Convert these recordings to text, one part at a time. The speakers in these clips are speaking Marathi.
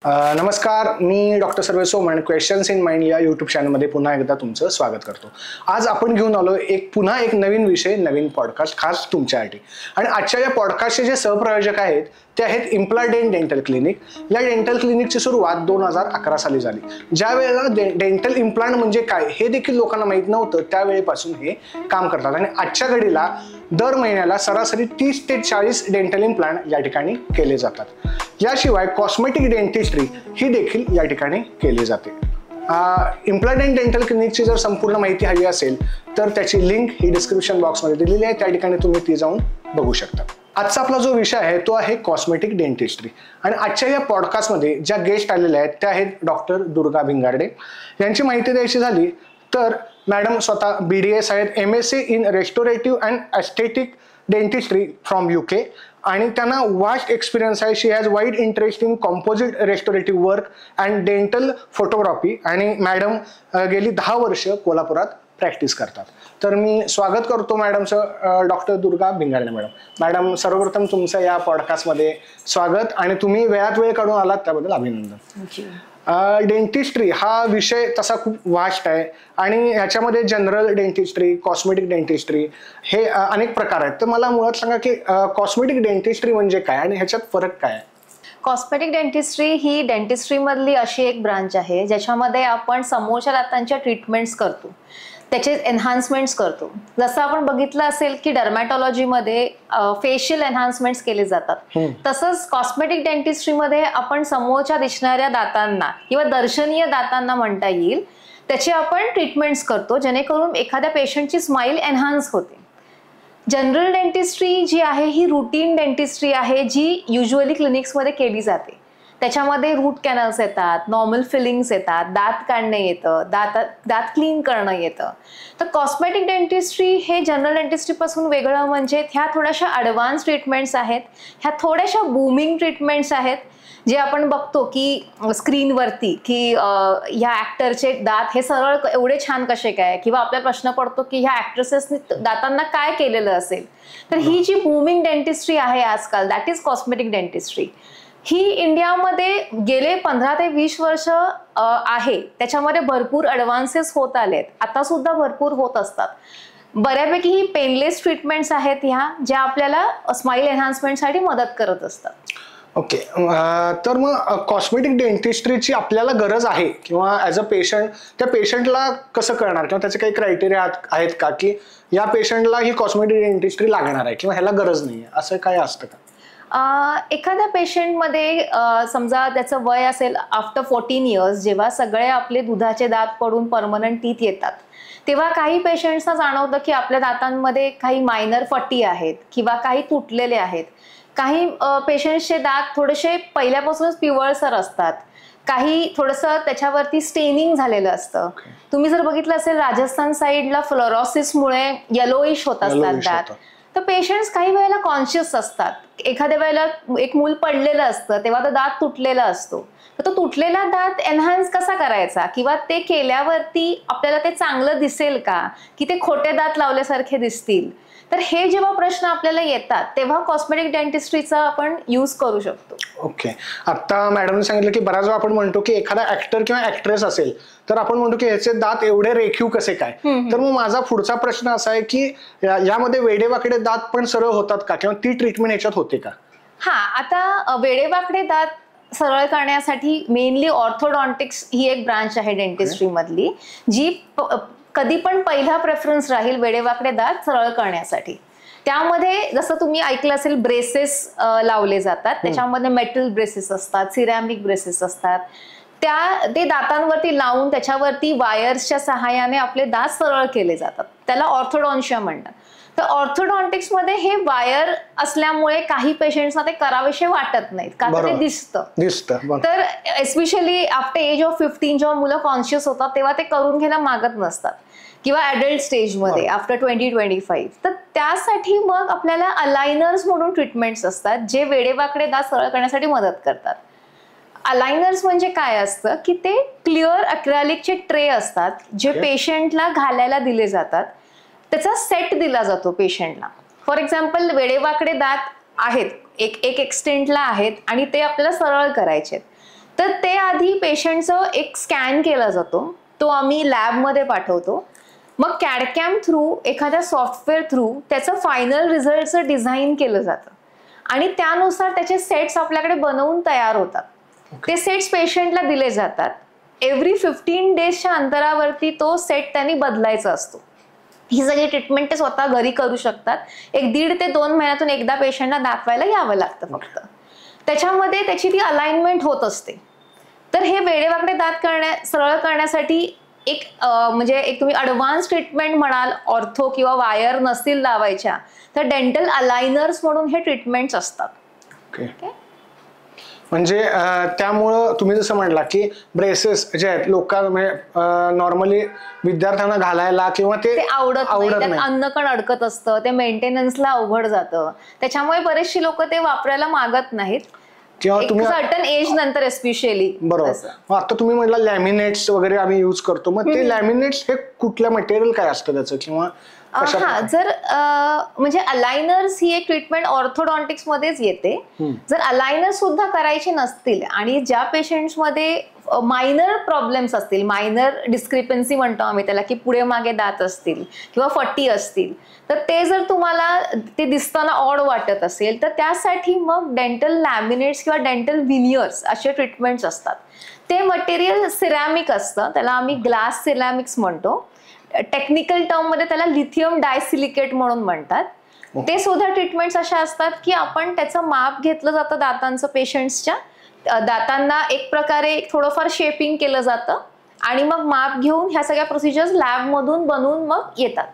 नमस्कार, मी doctor Sarve Soman questions in mind या यूट्यूब चॅनलमध्ये पुन्हा एकदा तुमचं स्वागत करतो। आज आपण घेऊन आलो पुन्हा एक नवीन विषय, नवीन पॉडकास्ट खास तुमच्यासाठी। आणि आजच्या या पॉडकास्टचे जे सहप्रायोजक आहेत ते आहेत इम्प्लाडेंट डेंटल क्लिनिक। या डेंटल क्लिनिकची सुरुवात 2011 साली झाली। ज्या वेळेला डेंटल इम्प्लांट म्हणजे काय हे देखील लोकांना माहित नव्हतं, त्यावेळेपासून हे काम करतात। आणि आजच्या घडीला दर महिन्याला सरासरी 30 ते 40 डेंटल इम्प्लांट या ठिकाणी केले जातात। याशिवाय कॉस्मेटिक डेंटिस्ट्री ही देखील या ठिकाणी केली जाते। इम्प्लाडेंट डेंटल क्लिनिकची जर संपूर्ण माहिती हवी असेल तर त्याची लिंक ही डिस्क्रिप्शन बॉक्समध्ये दिलेली आहे, त्या ठिकाणी तुम्ही ती जाऊन बघू शकता। आजचा आपला जो विषय आहे तो आहे कॉस्मेटिक डेंटिस्ट्री। आणि आजच्या या पॉडकास्टमध्ये ज्या गेस्ट आलेल्या आहेत त्या आहेत डॉक्टर दुर्गा भिंगारडे। यांची माहिती द्यायची झाली तर मॅडम स्वतः BDS आहेत, MSc in restorative and aesthetic dentistry from UK, आणि त्यांना वास्ट एक्सपिरियन्स आहे। She has wide interest in composite restorative work and dental photography, आणि मॅडम गेली 10 वर्ष कोल्हापुरात प्रॅक्टिस करतात। तर मी स्वागत करतो मॅडमचं, doctor Durga Bhingarde madam. Madam, सर्वप्रथम तुमचं या पॉडकास्टमध्ये स्वागत, आणि तुम्ही वेळात वेळ काढून आलात त्याबद्दल अभिनंदन। डेंटिस्ट्री हा विषय तसा खूप वास्ट आहे, आणि ह्याच्यामध्ये जनरल डेंटिस्ट्री, कॉस्मेटिक डेंटिस्ट्री हे अनेक प्रकार आहेत। तर मला मुळात सांगा की कॉस्मेटिक डेंटिस्ट्री म्हणजे काय आणि ह्याच्यात फरक काय आहे? कॉस्मेटिक डेंटिस्ट्री ही डेंटिस्ट्री मधली अशी एक ब्रांच आहे ज्याच्यामध्ये आपण समोरच्या दातांच्या ट्रीटमेंट्स करतो, त्याचे एनहान्समेंट्स करतो। जसं आपण बघितलं असेल की डर्मॅटॉलॉजीमध्ये फेशियल एनहान्समेंट्स केले जातात, तसंच कॉस्मेटिक डेंटिस्ट्रीमध्ये आपण समोरच्या दिसणाऱ्या दातांना किंवा दर्शनीय दातांना म्हणता येईल त्याचे आपण ट्रीटमेंट्स करतो, जेणेकरून एखाद्या पेशंटची स्माईल एनहान्स होते। जनरल डेंटिस्ट्री जी आहे ही रुटीन डेंटिस्ट्री आहे, जी युजली क्लिनिक्समध्ये केली जाते। त्याच्यामध्ये रूट कॅनल्स येतात, नॉर्मल फिलिंग्स येतात, दात काढणं येतं, दात क्लीन करणं येतं। तर कॉस्मेटिक डेंटिस्ट्री हे जनरल डेंटिस्ट्रीपासून वेगळं म्हणजे ह्या थोड्याशा ॲडव्हान्स ट्रीटमेंट्स आहेत, ह्या थोड्याशा बूमिंग ट्रीटमेंट्स आहेत, जे आपण बघतो की स्क्रीनवरती की ह्या ॲक्टरचे दात हे सरळ एवढे छान कसे काय, किंवा आपल्याला प्रश्न पडतो की ह्या ॲक्ट्रेसेसनी दातांना काय केलेलं असेल। तर ही जी बूमिंग डेंटिस्ट्री आहे आजकाल, दॅट इज कॉस्मेटिक डेंटिस्ट्री। ही इंडियामध्ये गेले 15 ते 20 वर्ष आहे, त्याच्यामध्ये भरपूर ॲडव्हान्सेस होत आलेत, आता सुद्धा भरपूर होत असतात। बऱ्यापैकी ही पेनलेस ट्रीटमेंट्स आहेत ह्या, ज्या आपल्याला स्माईल एनहान्समेंटसाठी मदत करत असतात। ओके, तर मग कॉस्मेटिक डेंटिस्ट्रीची आपल्याला गरज आहे किंवा ॲज अ पेशंट त्या पेशंटला कसं कळणार, किंवा त्याचे काही क्रायटेरिया आहेत का की या पेशंटला ही कॉस्मेटिक डेंटिस्ट्री लागणार आहे किंवा ह्याला गरज नाही आहे, असं काय असतं का? एखाद्या पेशंटमध्ये समजा त्याचं वय असेल आफ्टर 14 इयर्स, जेव्हा सगळे आपले दुधाचे दात पडून परमनंट टीथ येतात, तेव्हा काही पेशंट्सना जाणवतं की आपल्या दातांमध्ये काही मायनर फटी आहेत किंवा काही तुटलेले आहेत। काही पेशंट्सचे दात थोडेसे पहिल्यापासूनच पिवळसर असतात, काही थोडंसं त्याच्यावरती स्टेनिंग झालेलं असतं। तुम्ही जर बघितलं असेल राजस्थान साईडला फ्लोरोसिसमुळे येलोइश होत असतात दात। तर पेशंट्स काही वेळेला कॉन्शियस असतात, एखाद्या वेळेला एक मूल पडलेलं असतं तेव्हा तो दात तुटलेला असतो, तर तो तुटलेला दात एनहान्स कसा करायचा, किंवा ते केल्यावरती आपल्याला ते चांगलं दिसेल का, की ते खोटे दात लावल्यासारखे दिसतील। तर हे जेव्हा प्रश्न आपल्याला येतात तेव्हा कॉस्मेटिक डेंटिस्ट्रीचा आपण यूज करू शकतो। ओके, आता मॅडमने सांगितलं की बऱ्याच वेळा आपण म्हणतो की एखादा ऍक्टर किंवा ऍक्ट्रेस असेल तर आपण म्हणतो की ह्याचे दात एवढे रेखीव कसे काय। तर मग माझा पुढचा प्रश्न असा आहे की यामध्ये वेडेवाकडे दात पण सरळ होतात का, किंवा ती ट्रीटमेंट ह्याच्यात होते का? हा, आता वेडेवाकडे दात सरळ करण्यासाठी मेनली ऑर्थोडॉन्टिक्स ही एक ब्रांच आहे डेंटिस्ट्री मधली, जी कधी पण पहिला प्रेफरन्स राहील वेडेवाकडे दात सरळ करण्यासाठी। त्यामध्ये जसं तुम्ही ऐकलं असेल ब्रेसेस लावले जातात, त्याच्यामध्ये मेटल ब्रेसेस असतात, सिरॅमिक ब्रेसेस असतात, ते दातांवरती लावून त्याच्यावरती वायर्सच्या सहाय्याने आपले दात सरळ केले जातात, त्याला ऑर्थोडॉन्शिया म्हणतात। तर ऑर्थोडॉन्टिक्स मध्ये हे वायर असल्यामुळे काही पेशंट्सना ते करावेसे वाटत नाहीत, का तर ते दिसतं। तर एस्पेशली आफ्टर एज ऑफ 15 जेव्हा मुलं कॉन्शियस होतात तेव्हा ते करून घ्यायला मागत नसतात, किंवा ॲडल्ट स्टेजमध्ये आफ्टर 20-25। तर त्यासाठी मग आपल्याला अलायनर्स म्हणून ट्रीटमेंट्स असतात, जे वेडेवाकडे दात सरळ करण्यासाठी मदत करतात। अलायनर्स म्हणजे काय असतं की ते क्लिअर अक्रेलिकचे ट्रे असतात, जे पेशंटला घालायला दिले जातात, त्याचा सेट दिला जातो पेशंटला। फॉर एक्झाम्पल वेडेवाकडे दात आहेत, एक एक्सटेंटला आहेत आणि ते आपल्याला सरळ करायचे, तर ते आधी पेशंटचं एक स्कॅन केला जातो, तो आम्ही लॅबमध्ये पाठवतो. मग कॅडकॅम थ्रू, एखाद्या सॉफ्टवेअर थ्रू त्याचं फायनल रिझल्टचं डिझाईन केलं जातं आणि त्यानुसार त्याचे सेट्स आपल्याकडे बनवून तयार होतात. ते सेट्स पेशंटला दिले जातात. एव्हरी 15 डेजच्या अंतरावरती तो सेट त्यांनी बदलायचा असतो. ही सगळी ट्रीटमेंट ते स्वतः घरी करू शकतात. 1.5 ते 2 महिन्यातून एकदा पेशंटला दाखवायला यावं लागतं फक्त. त्याच्यामध्ये त्याची ती अलाइनमेंट होत असते. तर हे वेडेवाकडे दात सरळ करण्यासाठी एक म्हणजे एक तुम्ही ॲडव्हान्स ट्रीटमेंट म्हणाल, ऑर्थो किंवा वायर नसतील लावायच्या, तर डेंटल अलाइनर्स म्हणून हे ट्रीटमेंट्स असतात. म्हणजे त्यामुळं तुम्ही जसं म्हटला की ब्रेसेस जे आहेत म्हणजे नॉर्मली विद्यार्थ्यांना घालायला किंवा ते आवडत नाही, अन्नकण अडकत असतं, ते मेंटेनन्सला अवघड जातं, त्याच्यामुळे बरेचशी लोक ते वापरायला मागत नाहीत किंवा तुम्ही सर्टन एज नंतर एस्पेशली. बरोबर. आता तुम्ही म्हटलं लॅमिनेट्स वगैरे आम्ही यूज करतो, मग ते लॅमिनेट्स हे कुठलं मटेरियल काय असतं त्याचं किंवा जर म्हणजे अलाइनर्स ही एक ट्रीटमेंट ऑर्थोडॉन्टिक्स मध्येच येते. जर अलाइनर सुद्धा करायचे नसतील आणि ज्या पेशंट्समध्ये मायनर प्रॉब्लेम्स असतील, मायनर डिस्क्रिपन्सी म्हणतो आम्ही त्याला, की पुढे मागे दात असतील किंवा फटी असतील, तर ते जर तुम्हाला ते दिसताना ऑड वाटत असेल तर त्यासाठी मग डेंटल लॅमिनेट्स किंवा डेंटल विनियर्स असे ट्रीटमेंट्स असतात. ते मटेरियल सिरॅमिक असतं, त्याला आम्ही ग्लास सिरॅमिक्स म्हणतो. टेक्निकल टर्म मध्ये त्याला लिथियम डायसिलिकेट म्हणून म्हणतात. ते सुद्धा ट्रीटमेंट्स अशा असतात की आपण त्याचं माप घेतलं जातं दातांचं, पेशंट्सच्या दातांना एक प्रकारे थोडंफार शेपिंग केलं जातं आणि मग माप घेऊन ह्या सगळ्या प्रोसिजर्स लॅबमधून बनवून मग येतात.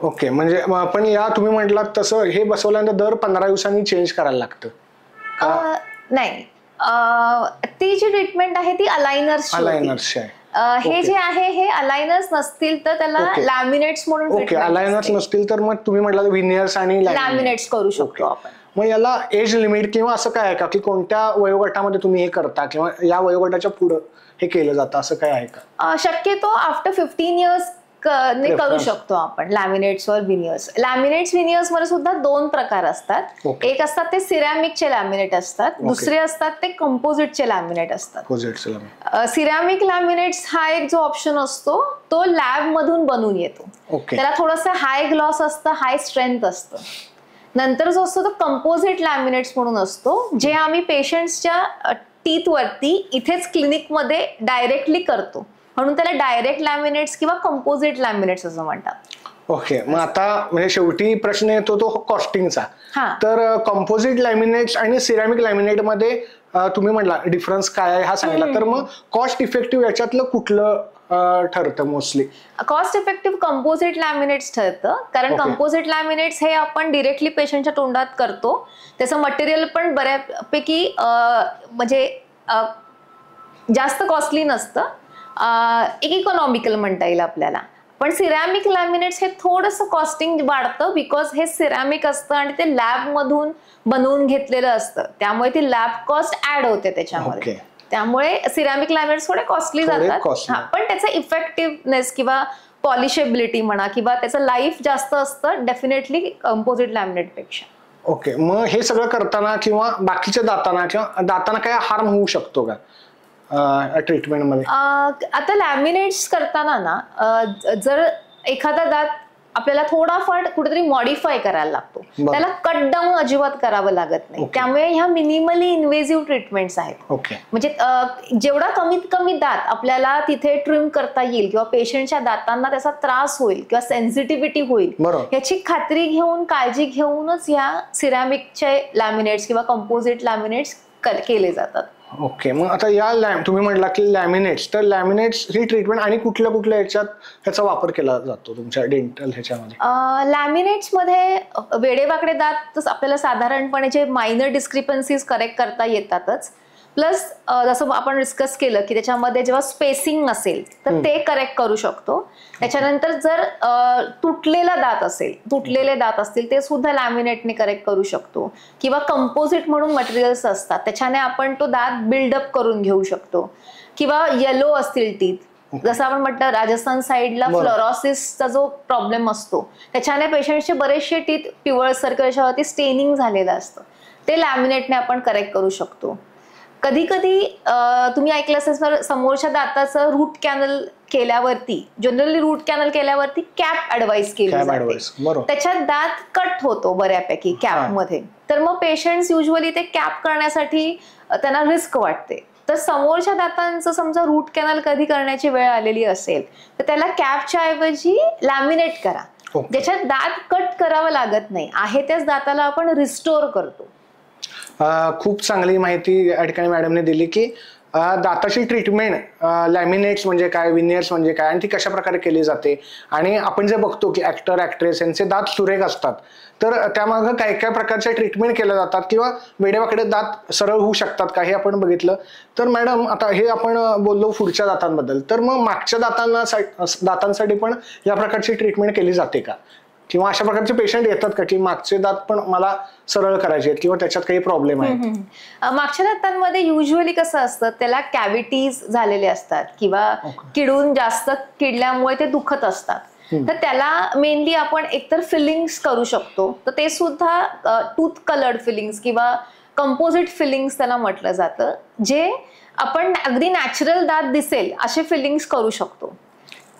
ओके. म्हणजे पण या तुम्ही म्हटलात तसं हे बसवल्यानंतर दर 15 दिवसांनी चेंज करायला लागतं? नाही, ती जी ट्रीटमेंट आहे ती अलाइनर्स आहे. हे जे आहे हे अलाइनर्स नसतील तर त्याला लॅमिनेट्स म्हणून अलाइनर्स नसतील तर मग तुम्ही म्हटलं विनियर्स आणि लॅमिनेट्स करू शकतो आपण. मग याला एज लिमिट किंवा असं काय आहे का की कोणत्या वयोगटामध्ये तुम्ही हे करता किंवा या वयोगटाच्या पुढे हे केलं जातं असं काय आहे का? शक्यतो आफ्टर 15 इयर्स करू शकतो आपण लॅमिनेट्स वर विनियर्स. लॅमिनेट्स विनियर्स मध्ये सुद्धा 2 प्रकार असतात. एक असतात ते सिरॅमिकचे लॅमिनेट असतात, दुसरे असतात ते कंपोजिटचे लॅमिनेट असतात. सिरॅमिक लॅमिनेट्स हा एक जो ऑप्शन असतो तो लॅब मधून बनवून येतो. त्याला थोडंसं हाय ग्लॉस असतं, हाय स्ट्रेंथ असतं. नंतर जो असतो तो कंपोजिट लॅमिनेट्स म्हणून असतो, जे आम्ही पेशंट्सच्या टीथ वरती इथेच क्लिनिक मध्ये डायरेक्टली करतो, म्हणून त्याला डायरेक्ट लॅमिनेट्स किंवा कंपोजिट लॅमिनेट्स असं म्हणतात. ओके. मग आता म्हणजे शेवटी प्रश्न येतो तो कॉस्टिंगचा. तर कंपोजिट लॅमिनेट्स आणि सिरॅमिक लॅमिनेट मध्ये तुम्ही म्हटला डिफरन्स काय आहे हा सांगितला, तर मग कॉस्ट इफेक्टिव्ह याच्यातलं कुठलं ठरतं mostly? Cost effective composite laminates ठरतं, कारण कंपोजिट लॅमिनेट्स हे आपण डिरेक्टली पेशंटच्या तोंडात करतो. त्याचं मटेरियल पण बऱ्यापैकी म्हणजे जास्त कॉस्टली नसतं, एक इकॉनॉमिकल म्हणता येईल आपल्याला. पण सिरॅमिक लॅमिनेट्स हे थोडंसं कॉस्टिंग वाढतं, बिकॉज हे सिरॅमिक असतं आणि ते लॅब मधून बनवून घेतलेलं असतं, त्यामुळे ती लॅब कॉस्ट ऍड होते त्याच्यामध्ये. त्यामुळे सिरॅमिक लॅमिनेट्स थोडे कॉस्टली जातात. पण त्याचं इफेक्टिव्हनेस किंवा पॉलिशेबिलिटी म्हणा किंवा त्याचं लाईफ जास्त असतं डेफिनेटली कंपोजिट लॅमिनेट पेक्षा. ओके. मग हे सगळं करताना किंवा बाकीच्या दातांना काय हार्म होऊ शकतो का ट्रीटमेंट मध्ये? आता लॅमिनेट्स करताना ना जर एखादा दात आपल्याला थोडाफार कुठेतरी मॉडिफाय करायला लागतो, त्याला कट डाऊन अजिबात करावं लागत नाही. त्यामुळे ह्या मिनिमली इन्व्हेसिव्ह ट्रीटमेंट्स आहेत. म्हणजे जेवढा कमीत कमी दात आपल्याला तिथे ट्रिम करता येईल किंवा पेशंटच्या दातांना त्याचा त्रास होईल किंवा सेन्सिटिव्हिटी होईल याची खात्री घेऊन, काळजी घेऊनच ह्या सिरॅमिकचे लॅमिनेट्स किंवा कंपोजिट लॅमिनेट्स केले जातात. ओके. मग आता या तुम्ही म्हटला की लॅमिनेट्स, तर लॅमिनेट्स ही ट्रीटमेंट आणि कुठल्या कुठल्या ह्याच्यात ह्याचा वापर केला जातो तुमच्या डेंटल ह्याच्यामध्ये? लॅमिनेट्स मध्ये वेडेवाकडे दात आपल्याला साधारणपणे जे मायनर डिस्क्रिपन्सीज करेक्ट करता येतातच, प्लस जसं आपण डिस्कस केलं की त्याच्यामध्ये जेव्हा स्पेसिंग नसेल तर ते करेक्ट करू शकतो. त्याच्यानंतर जर तुटलेले दात असतील ते सुद्धा लॅमिनेटने करेक्ट करू शकतो, किंवा कंपोजिट म्हणून मटेरियल्स असतात त्याच्याने आपण तो दात बिल्डअप करून घेऊ शकतो. किंवा येलो असतील टीथ, जसं आपण म्हटलं राजस्थान साईडला फ्लोरोसिसचा जो प्रॉब्लेम असतो त्याच्याने पेशंटचे बरेचसे टीथ पिवळसर किंवा स्टेनिंग झालेलं असतं, ते लॅमिनेटने आपण करेक्ट करू शकतो. कधी कधी तुम्ही ऐकलं असेल समोरच्या दाताचं रूट कॅनल केल्यावरती, जनरली रूट कॅनल केल्यावरती कॅप ऍडवाइस केली जाते, त्याच्यात दात कट होतो बऱ्यापैकी कॅप मध्ये. तर मग पेशंट्स युजली ते कॅप करण्यासाठी त्यांना रिस्क वाटते. तर समोरच्या दातांचं समजा रूट कॅनल कधी करण्याची वेळ आलेली असेल तर त्याला कॅपच्या ऐवजी लॅमिनेट करा, ज्याच्यात दात कट करावं लागत नाही, आहे त्याच दाताला आपण रिस्टोर करतो. खूप चांगली माहिती या ठिकाणी मॅडमने दिली की दाताची ट्रीटमेंट, लॅमिनेट्स म्हणजे काय, विनियर्स म्हणजे काय, आणि ती कशा प्रकारे केली जाते. आणि आपण जे बघतो की ऍक्टर ऍक्ट्रेस यांचे दात सुरेख असतात, तर त्यामागं काय काय प्रकारच्या ट्रीटमेंट केल्या जातात किंवा वेडेवाकडे दात सरळ होऊ शकतात का, हे आपण बघितलं. तर मॅडम आता हे आपण बोललो पुढच्या दातांबद्दल, तर मग मागच्या दातांसाठी पण या प्रकारची ट्रीटमेंट केली जाते का, किंवा अशा प्रकारचे पेशंट येतात का की मागचे दात पण मला सरळ करायचे आहेत किंवा त्याच्यात काही प्रॉब्लेम आहे? मागच्या दातांमध्ये युजली कसं असतं, त्याला कॅव्हिटीज झालेले असतात किंवा किडून जास्त किडल्यामुळे ते दुखत असतात. तर त्याला मेनली आपण एकतर फिलिंग्स करू शकतो, तर ते सुद्धा टूथ कलर्ड फिलिंग्स किंवा कंपोजिट फिलिंग्स त्याला म्हटलं जातं, जे आपण अगदी नॅचरल दात दिसेल असे फिलिंग्स करू शकतो.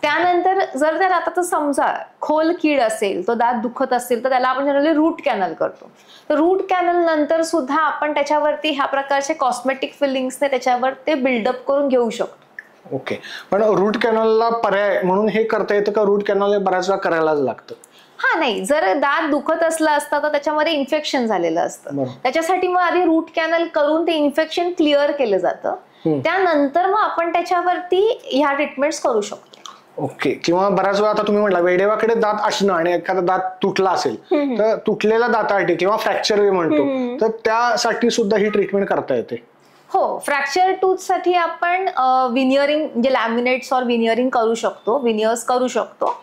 त्यानंतर जर त्या दाताचं समजा खोल कीड असेल, तो दात दुखत असेल, तर त्याला आपण जनरली रूट कॅनल करतो. तर रूट कॅनल नंतर सुद्धा आपण त्याच्यावरती ह्या प्रकारचे कॉस्मेटिक फिलिंग्सने त्याच्यावर ते बिल्डअप करून घेऊ शकतो. ओके, पण रूट कॅनलला पर्याय म्हणून हे करता येतं का, रूट कॅनल बऱ्याच वेळा करायलाच लागतं? हा, नाही, जर दात दुखत असलं असतं तर त्याच्यामध्ये इन्फेक्शन झालेलं असतं, त्याच्यासाठी मग आधी रूट कॅनल करून ते इन्फेक्शन क्लिअर केलं जातं. त्यानंतर मग आपण त्याच्यावरती ह्या ट्रीटमेंट्स करू शकतो. ओके, किंवा बऱ्याच वेळा आता तुम्ही म्हटला वेडेवाकडे दात असणं आणि एखादा दात तुटला असेल, तर तुटलेल्या दातासाठी किंवा फ्रॅक्चर म्हणतो, तर त्यासाठी सुद्धा ही ट्रीटमेंट करता येते? हो, फ्रॅक्चर टूथ साठी आपण विनियरिंग म्हणजे लॅमिनेट्स और विनियरिंग करू शकतो, विनियर्स करू शकतो.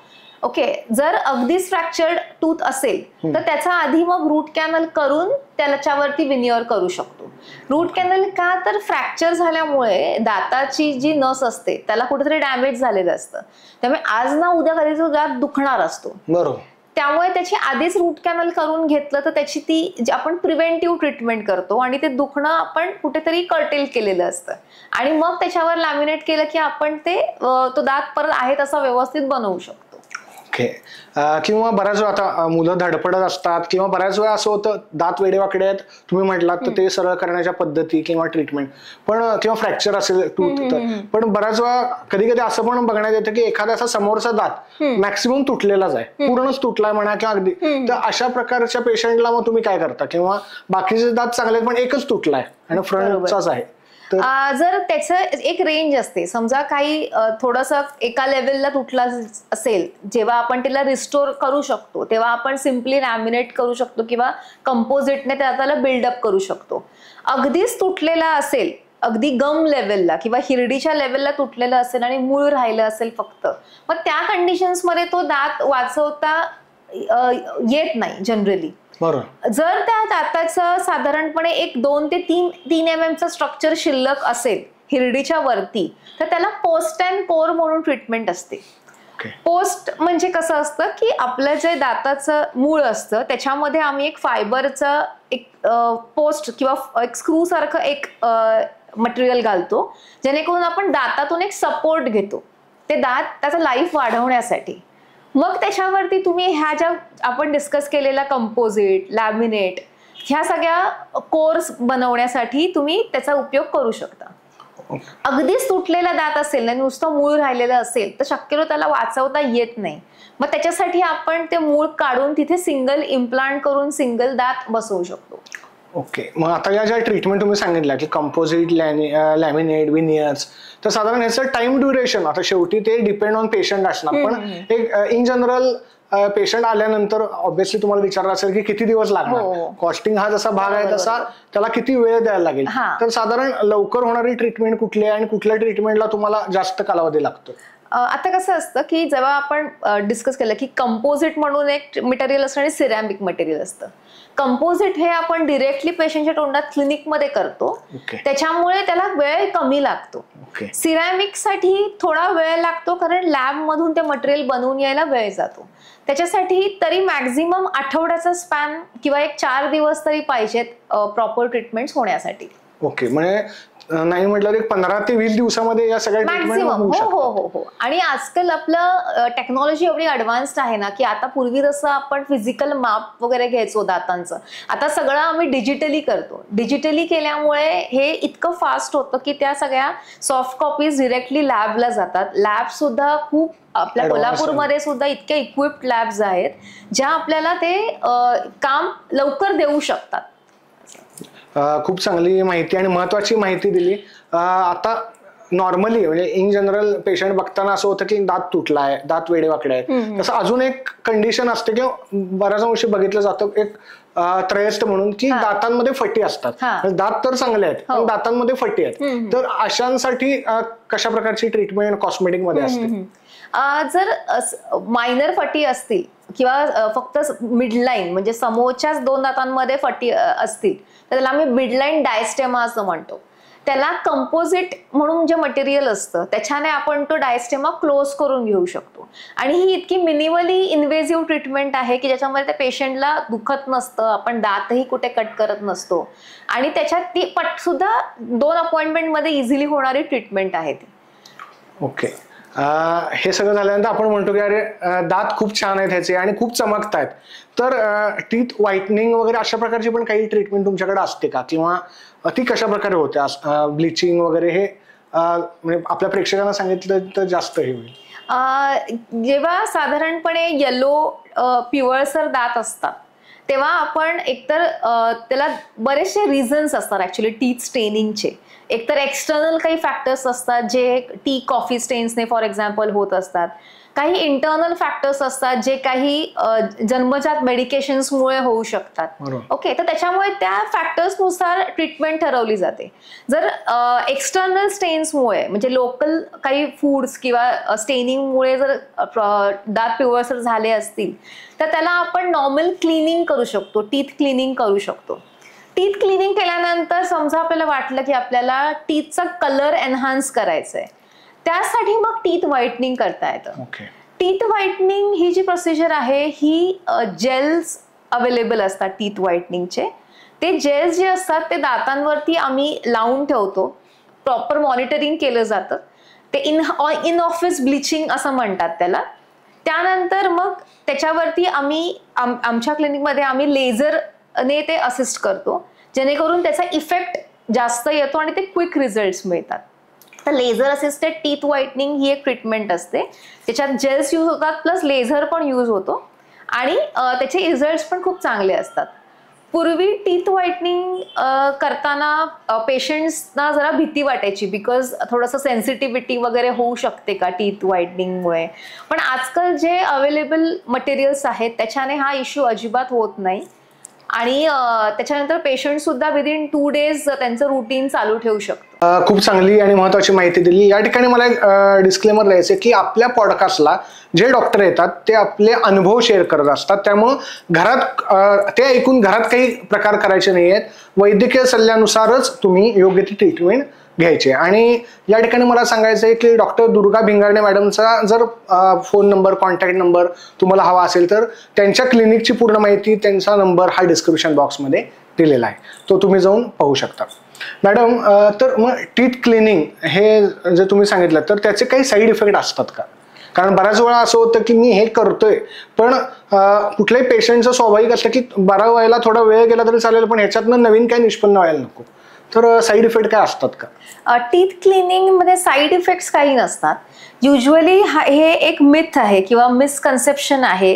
ओके, जर अगदीच फ्रॅक्चर्ड टूथ असेल तर त्याचा आधी मग रूट कॅनल करून त्याच्यावरती विनियर करू शकतो. रूट कॅनल का, तर फ्रॅक्चर झाल्यामुळे दाताची जी नस असते त्याला कुठेतरी डॅमेज झालेलं असतं, त्यामुळे आज ना उद्या कधी तो दात दुखणार असतो. बरोबर. त्यामुळे त्याची आधीच रूट कॅनल करून घेतलं तर त्याची ती आपण प्रिव्हेंटिव्ह ट्रीटमेंट करतो आणि ते दुखणं आपण कुठेतरी कर्टेल केलेलं असतं, आणि मग त्याच्यावर लॅमिनेट केलं की आपण ते तो दात परत आहे तसा व्यवस्थित बनवू शकतो. ओके, किंवा बऱ्याच वेळा आता मुलं धडपडत असतात किंवा बऱ्याच वेळा असं होतं दात वेडेवाकडे आहेत तुम्ही म्हटलात, तर ते सरळ करण्याच्या पद्धती किंवा ट्रीटमेंट पण, किंवा फ्रॅक्चर असेल टूथ, पण बऱ्याच वेळा कधी कधी असं पण बघण्यात येतं की एखादा असा समोरचा दात मॅक्सिमम तुटलेलाच आहे, पूर्णच तुटलाय म्हणा किंवा अगदी, तर अशा प्रकारच्या पेशंटला मग तुम्ही काय करता, किंवा बाकीचे दात चांगले पण एकच तुटलाय आणि फ्रंटचाच आहे? जर त्याचं एक रेंज असते, समजा काही थोडस एका लेवलला तुटला असेल, जेव्हा आपण त्याला रिस्टोर करू शकतो तेव्हा आपण सिम्पली लॅमिनेट करू शकतो किंवा कंपोजिटने त्याला बिल्डअप करू शकतो. अगदीच तुटलेला असेल, अगदी गम लेवलला किंवा हिरडीच्या लेवलला तुटलेलं असेल आणि मूळ राहिलं असेल फक्त, मग त्या कंडिशन्स मध्ये तो दात वाचवता येत नाही जनरली. जर त्या दाताचं साधारणपणे 2 ते 3 mm स्ट्रक्चर शिल्लक असेल हिरडीच्या वरती, तर त्याला पोस्ट अँड कोर म्हणून ट्रीटमेंट असते. पोस्ट म्हणजे कसं असतं की आपलं जे दाताचं मूळ असतं त्याच्यामध्ये आम्ही एक फायबरचं एक पोस्ट किंवा एक स्क्रू सारखं एक मटेरियल घालतो, जेणेकरून आपण दातातून एक सपोर्ट घेतो ते दात त्याचा लाईफ वाढवण्यासाठी. मग त्याच्यावरती तुम्ही ह्या ज्या आपण डिस्कस केलेला कंपोजिट, लॅमिनेट, ह्या सगळ्या कोर्स बनवण्यासाठी तुम्ही त्याचा उपयोग करू शकता. अगदीच तुटलेला दात असेल ना, नुसतं मूळ राहिलेलं असेल, तर शक्यतो त्याला वाचवता येत नाही. मग त्याच्यासाठी आपण ते मूळ काढून तिथे सिंगल इम्प्लांट करून सिंगल दात बसवू शकतो. ओके, मग आता या ज्या ट्रीटमेंट तुम्ही सांगितल्या की कंपोजिट, लॅमिनेट, विनियर्स, तर साधारण ह्याचं टाइम ड्युरेशन, आता शेवटी ते डिपेंड ऑन पेशंट असणार, पण एक इन जनरल पेशंट आल्यानंतर ऑब्व्हियसली तुम्हाला विचारलं असेल की किती दिवस लागणार, कॉस्टिंग हा जसा भाग आहे तसा त्याला किती वेळ द्यायला लागेल, तर साधारण लवकर होणारी ट्रीटमेंट कुठली आहे आणि कुठल्या ट्रीटमेंटला तुम्हाला जास्त कालावधी लागतो? आता कसं असतं की जेव्हा आपण डिस्कस केलं की कंपोजिट म्हणून एक मटेरियल असतं आणि सिरॅमिक मटेरियल असतं. कंपोजिट हे आपण डिरेक्टली पेशंटच्या तोंडात क्लिनिकमध्ये करतो, त्याच्यामुळे त्याला वेळ कमी लागतो. सिरॅमिक साठी थोडा वेळ लागतो कारण लॅब मधून ते मटेरियल बनवून यायला वेळ जातो. त्याच्यासाठी तरी मॅक्झिमम आठवड्याचा स्पॅन किंवा एक 4 दिवस तरी पाहिजेत प्रॉपर ट्रीटमेंट होण्यासाठी. ओके, म्हणजे नाही म्हटलं एक 15 ते 20 दिवसामध्ये या सगळ्या ट्रीटमेंट मॅक्सिमम. होऊ हो शकतात. हो हो हो. आणि आजकाल आपलं टेक्नॉलॉजी एवढी ऍडव्हान्स्ड आहे ना, की आता पूर्वी जसं आपण फिजिकल माप वगैरे घ्यायचो दातांचं, आता सगळं आम्ही डिजिटली करतो. डिजिटली केल्यामुळे हे इतकं फास्ट होतं की त्या सगळ्या सॉफ्ट कॉपीज डिरेक्टली लॅबला जातात. लॅब सुद्धा खूप आपल्या Advanced कोल्हापूरमध्ये सुद्धा इतके इक्विप्ड लॅब्स आहेत ज्या आपल्याला ते काम लवकर देऊ शकतात. खूप चांगली माहिती आणि महत्वाची माहिती दिली. आता नॉर्मली म्हणजे इन जनरल पेशंट बघताना असं होतं की दात तुटलाय, दात वेडेवाकडे आहे. तसं अजून एक कंडिशन असते किंवा बऱ्याच अंशी बघितलं जातं एक त्रयस्थ म्हणून की दातांमध्ये फटी असतात. म्हणजे दात तर चांगले आहेत पण दातांमध्ये फटी आहेत. तर अशांसाठी कशा प्रकारची ट्रीटमेंट कॉस्मेटिक मध्ये असते? जर मायनर फटी असतील किंवा फक्त मिडलाईन म्हणजे समोरच्याच 2 दातांमध्ये फटी असतील तर त्याला आम्ही मिडलाईन डायस्टेमा असं म्हणतो. त्याला कंपोजिट म्हणून जे मटेरियल असतं त्याच्याने आपण तो डायस्टेमा क्लोज करून घेऊ शकतो. आणि ही इतकी मिनिमली इन्व्हेसिव्ह ट्रीटमेंट आहे की ज्याच्यामध्ये त्या पेशंटला दुखत नसतं, आपण दातही कुठे कट करत नसतो आणि त्याच्यात ती पट सुद्धा 2 अपॉइंटमेंटमध्ये इझिली होणारी ट्रीटमेंट आहे ती. ओके. हे सगळं झाल्यानंतर आपण म्हणतो की अरे दात खूप छान आहेत ह्याचे आणि खूप चमकत आहेत, तर टीथ व्हाईटनिंग वगैरे अशा प्रकारची पण काही ट्रीटमेंट तुमच्याकडे असते का, किंवा ती कशा प्रकारे होते? ब्लिचिंग वगैरे हे म्हणजे आपल्या प्रेक्षकांना सांगितलं तर जास्त हे होईल. जेव्हा साधारणपणे येलो पिवळसर दात असतात तेव्हा आपण एकतर त्याला बरेचसे रिझन्स असतात ऍक्च्युली टीथ स्टेनिंगचे. एकतर एक्सटर्नल काही फॅक्टर्स असतात जे टी कॉफी स्टेन्सने फॉर एक्झाम्पल होत असतात. काही इंटरनल फॅक्टर्स असतात जे काही जन्मजात मेडिकेशन्समुळे होऊ शकतात. ओके, तर त्याच्यामुळे त्या फॅक्टर्सनुसार ट्रीटमेंट ठरवली जाते. जर एक्सटर्नल स्टेन्समुळे म्हणजे लोकल काही फूड्स किंवा स्टेनिंगमुळे जर दात पिवळसर झाले असतील तर त्याला आपण नॉर्मल क्लिनिंग करू शकतो, टीथ क्लिनिंग करू शकतो. टीथ क्लिनिंग केल्यानंतर समजा आपल्याला वाटलं की आपल्याला टीथचा कलर एनहान्स करायचा आहे, त्यासाठी मग टीथ व्हाईटनिंग करता येतं. टीथ व्हाईटनिंग ही जी प्रोसिजर आहे ही जेल्स अवेलेबल असतात टीथ व्हाईटनिंगचे. ते जेल्स जे असतात ते दातांवरती आम्ही लावून ठेवतो, प्रॉपर मॉनिटरिंग केलं जातं. ते इन ऑफिस ब्लिचिंग असं म्हणतात त्याला. त्यानंतर मग त्याच्यावरती आम्ही आमच्या क्लिनिकमध्ये आम्ही लेझरने ते असिस्ट करतो जेणेकरून त्याचा इफेक्ट जास्त येतो आणि ते क्विक रिझल्ट्स मिळतात. तर लेझर असिस्टेड टीथ व्हाईटनिंग ही एक ट्रीटमेंट असते. त्याच्यात जेल्स यूज होतात प्लस लेझर पण यूज होतो आणि त्याचे रिझल्ट्स पण खूप चांगले असतात. पूर्वी टीथ व्हाईटनिंग करताना पेशंट्सना जरा भीती वाटायची बिकॉज थोडंसं सेन्सिटिव्हिटी वगैरे होऊ शकते का टीथ व्हाईटनिंगमुळे. पण आजकाल जे अवेलेबल मटेरियल्स आहेत त्याच्याने हा इश्यू अजिबात होत नाही आणि त्याच्यानंतर पेशंट सुद्धा विदिन 2 days त्यांचं रुटीन चालू ठेवू शकतो. खूप चांगली आणि महत्वाची माहिती दिली. या ठिकाणी मला एक डिस्क्लेमर द्यायचं की आपल्या पॉडकास्टला जे डॉक्टर येतात ते आपले अनुभव शेअर करत असतात, त्यामुळं घरात ते ऐकून घरात काही प्रकार करायचे नाही आहेत. वैद्यकीय सल्ल्यानुसारच तुम्ही योग्य ती ट्रीटमेंट घ्यायचे. आणि या ठिकाणी मला सांगायचं आहे की डॉक्टर दुर्गा भिंगारणे मॅडमचा जर फोन नंबर, कॉन्टॅक्ट नंबर तुम्हाला हवा असेल तर त्यांच्या क्लिनिकची पूर्ण माहिती, त्यांचा नंबर हा डिस्क्रिप्शन बॉक्समध्ये दिलेला आहे, तो तुम्ही जाऊन पाहू शकता. मॅडम, तर मग टीथ क्लिनिंग हे जे तुम्ही सांगितलं तर त्याचे काही साईड इफेक्ट असतात का? कारण बऱ्याच वेळा असं होतं की मी हे करतोय पण कुठल्याही पेशंटचं स्वाभाविक असतं की बरा व्हायला थोडा वेळ गेला तरी चालेल पण ह्याच्यातनं नवीन काही निष्पन्न व्हायला नको. तर साईड इफेक्ट काय असतात का? टीथ क्लिनिंग मध्ये साईड इफेक्ट्स काही नसतात. युजली हे एक मिथ आहे किंवा मिसकन्सेप्शन आहे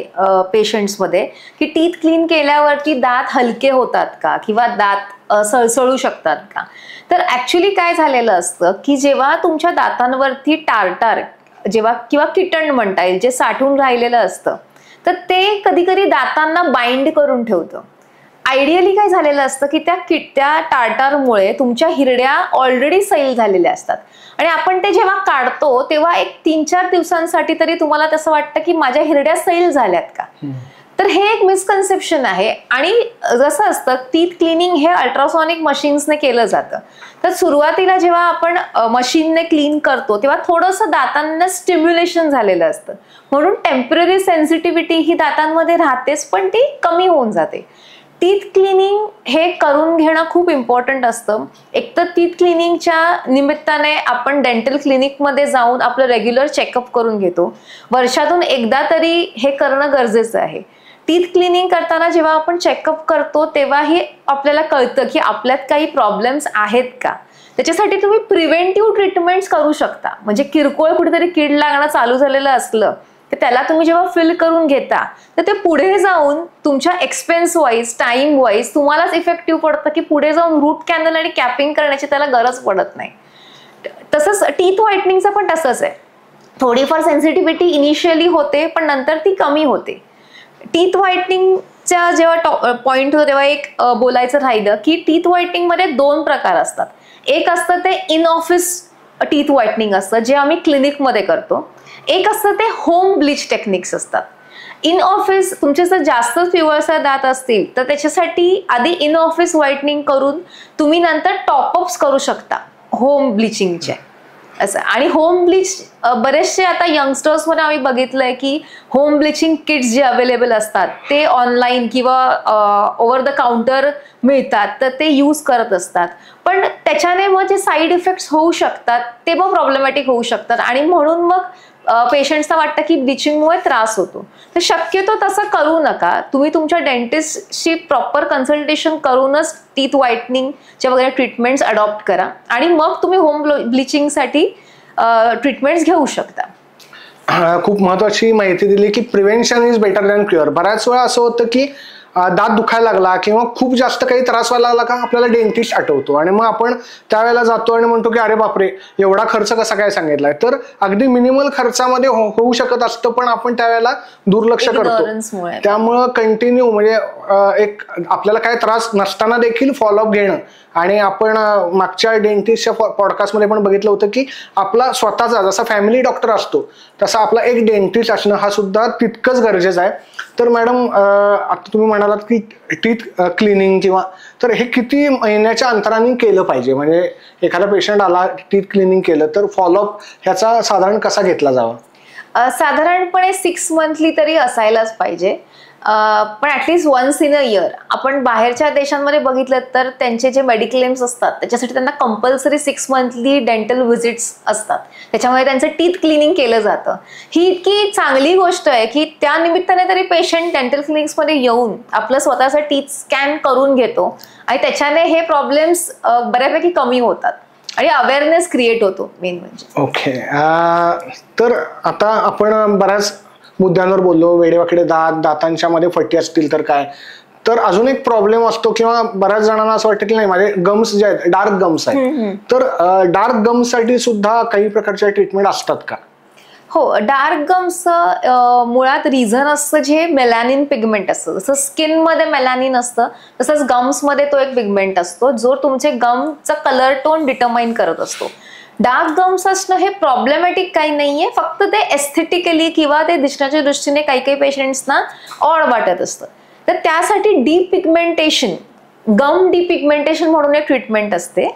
पेशंट्समध्ये की टीथ क्लीन केल्यावरती दात हलके होतात का किंवा दात सळसळू शकतात का. तर ऍक्च्युली काय झालेलं असतं की जेव्हा तुमच्या दातांवरती टारटार जेव्हा किंवा किटण म्हणता येईल जे साठून राहिलेलं असतं तर ते कधी कधी दातांना बाइंड करून ठेवतं. आयडियली काय झालेलं असतं की त्या टारटारमुळे तुमच्या हिरड्या ऑलरेडी सैल झालेल्या असतात आणि आपण ते जेव्हा काढतो तेव्हा एक 3-4 दिवसांसाठी तरी तुम्हाला तसं वाटतं की माझ्या हिरड्या सैल झाल्यात का. तर हे एक मिसकन्सेप्शन आहे. आणि जसं असतं टीथ क्लिनिंग हे अल्ट्रासॉनिक मशीन्सने केलं जातं. तर सुरुवातीला जेव्हा आपण मशीनने क्लीन करतो तेव्हा थोडंसं दातांना स्टिम्युलेशन झालेलं असतं म्हणून टेम्पररी सेन्सिटिव्हिटी ही दातांमध्ये राहतेच पण ती कमी होऊन जाते. टीथ क्लिनिंग हे करून घेणं खूप इम्पॉर्टंट असतं. एक तर टीथ क्लिनिंगच्या निमित्ताने आपण डेंटल क्लिनिकमध्ये जाऊन आपलं रेग्युलर चेकअप करून घेतो. वर्षातून एकदा तरी हे करणं गरजेचं आहे. टीथ क्लिनिंग करताना जेव्हा आपण चेकअप करतो तेव्हाही आपल्याला कळतं की आपल्यात काही प्रॉब्लेम्स आहेत का. त्याच्यासाठी तुम्ही प्रिव्हेंटिव्ह ट्रीटमेंट्स करू शकता. म्हणजे किरकोळ कुठेतरी कीड लागणं चालू झालेलं असलं तर त्याला तुम्ही जेव्हा फिल करून घेता तर ते पुढे जाऊन तुमच्या एक्सपेन्स वाईज, टाइम वाईज तुम्हालाच इफेक्टिव्ह पडतं की पुढे जाऊन रूट कॅनल आणि कॅपिंग करण्याची त्याला गरज पडत नाही. तसंच टीथ व्हाईटनिंगचं पण तसंच आहे. थोडीफार सेन्सिटिव्हिटी इनिशियली होते पण नंतर ती कमी होते. टीथ व्हाईटनिंगच्या जेव्हा पॉइंट होतो तेव्हा एक बोलायचं राहिलं की टीथ व्हाईटनिंगमध्ये 2 प्रकार असतात. एक असतं ते इन ऑफिस टीथ व्हाईटनिंग असतं जे आम्ही क्लिनिकमध्ये करतो. एक असतं ते होम ब्लीच टेक्निक्स असतात. इन ऑफिस तुमचे जर जास्त पिवळसर दात असतील तर त्याच्यासाठी आधी इन ऑफिस व्हाईटनिंग करून तुम्ही नंतर टॉपअप्स करू शकता होम ब्लिचिंगचे असं. आणि होम ब्लीच बरेचसे आता यंगस्टर्स मध्ये आम्ही बघितलंय की होम ब्लिचिंग किट्स जे अवेलेबल असतात ते ऑनलाईन किंवा ओव्हर द काउंटर मिळतात तर ते यूज करत असतात. पण त्याच्याने मग जे साईड इफेक्ट्स होऊ शकतात ते मग प्रॉब्लेमॅटिक होऊ शकतात आणि म्हणून मग पेशंट्सना वाटतं की ब्लिचिंगमुळे त्रास होतो. तर शक्यतो तसं करू नका. तुम्ही तुमच्या डेंटिस्टशी प्रॉपर कन्सल्टेशन करूनच टीथ व्हाईटनिंगच्या वगैरे ट्रीटमेंट्स अडॉप्ट करा आणि मग तुम्ही होम ब्लिचिंगसाठी ट्रीटमेंट्स घेऊ शकता. खूप महत्वाची माहिती दिली की prevention is better than cure. बऱ्याच वेळा असं होतं की दात दुखायला लागला किंवा खूप जास्त काही त्रास व्हायला लागला का आपल्याला डेंटिस्ट आठवतो आणि मग आपण त्यावेळेला जातो आणि म्हणतो की अरे बापरे एवढा खर्च कसा काय सांगितलाय. तर अगदी मिनिमल खर्चामध्ये होऊ शकत असतं पण आपण त्यावेळेला दुर्लक्ष करतो. त्यामुळं कंटिन्यू म्हणजे एक आपल्याला काय त्रास नसताना देखील फॉलोअप घेणं. आणि आपण मागच्या डेंटिस्टच्या पॉडकास्टमध्ये पण बघितलं होतं की आपला स्वतःचा जसा फॅमिली डॉक्टर असतो तसा आपला एक डेंटिस्ट असणं हा सुद्धा तितकंच गरजेचं आहे. तर मॅडम आता तुम्ही म्हणालात की टीथ क्लिनिंग किंवा तर हे किती महिन्याच्या अंतराने केलं पाहिजे. म्हणजे एखादा पेशंट आला टीथ क्लिनिंग केलं तर फॉलोअप ह्याचा साधारण कसा घेतला जावा. साधारणपणे 6 मंथली तरी असायलाच पाहिजे. पण at least once in a year. आपण बाहेरच्या देशांमध्ये बघितलं तर त्यांचे जे मेडिक्लेम्स असतात त्याच्यासाठी त्यांना कंपल्सरी 6 मंथली डेंटल व्हिजिट्स असतात. त्याच्यामुळे त्यांचं टीथ क्लिनिंग केलं जातं. ही इतकी चांगली गोष्ट आहे की त्या निमित्ताने तरी पेशंट डेंटल क्लिनिक्समध्ये येऊन आपलं स्वतःचं टीथ स्कॅन करून घेतो आणि त्याच्याने हे प्रॉब्लेम्स बऱ्यापैकी कमी होतात आणि अवेअरनेस क्रिएट होतो मेन म्हणजे. ओके. तर आता आपण बऱ्याच मुद्द्यांवर बोललो. वेडेवाकडे दातांच्या मध्ये फटी असतील तर काय. तर अजून एक प्रॉब्लेम असतो किंवा बऱ्याच जणांना असं वाटतं की नाही माझे गम्स जे आहेत डार्क गम्स आहेत तर डार्क गम्स साठी सुद्धा काही प्रकारच्या ट्रीटमेंट असतात का. हो, डार्क गम्स मुळात रिझन असतं जे मेलॅनिन पिगमेंट असतं. जसं स्किनमध्ये मेलॅनिन असतं तसंच गम्समध्ये तो एक पिगमेंट असतो जो तुमचे गमचा कलर टोन डिटरमाइन करत असतो. डार्क गम्स असणं हे प्रॉब्लेमॅटिक काही नाहीये. फक्त ते एस्थेटिकली किंवा ते दिसण्याच्या दृष्टीने काही काही पेशंट्सना ऑड वाटत असतं. तर त्यासाठी डिपिगमेंटेशन, गम डिपिगमेंटेशन म्हणून एक ट्रीटमेंट असते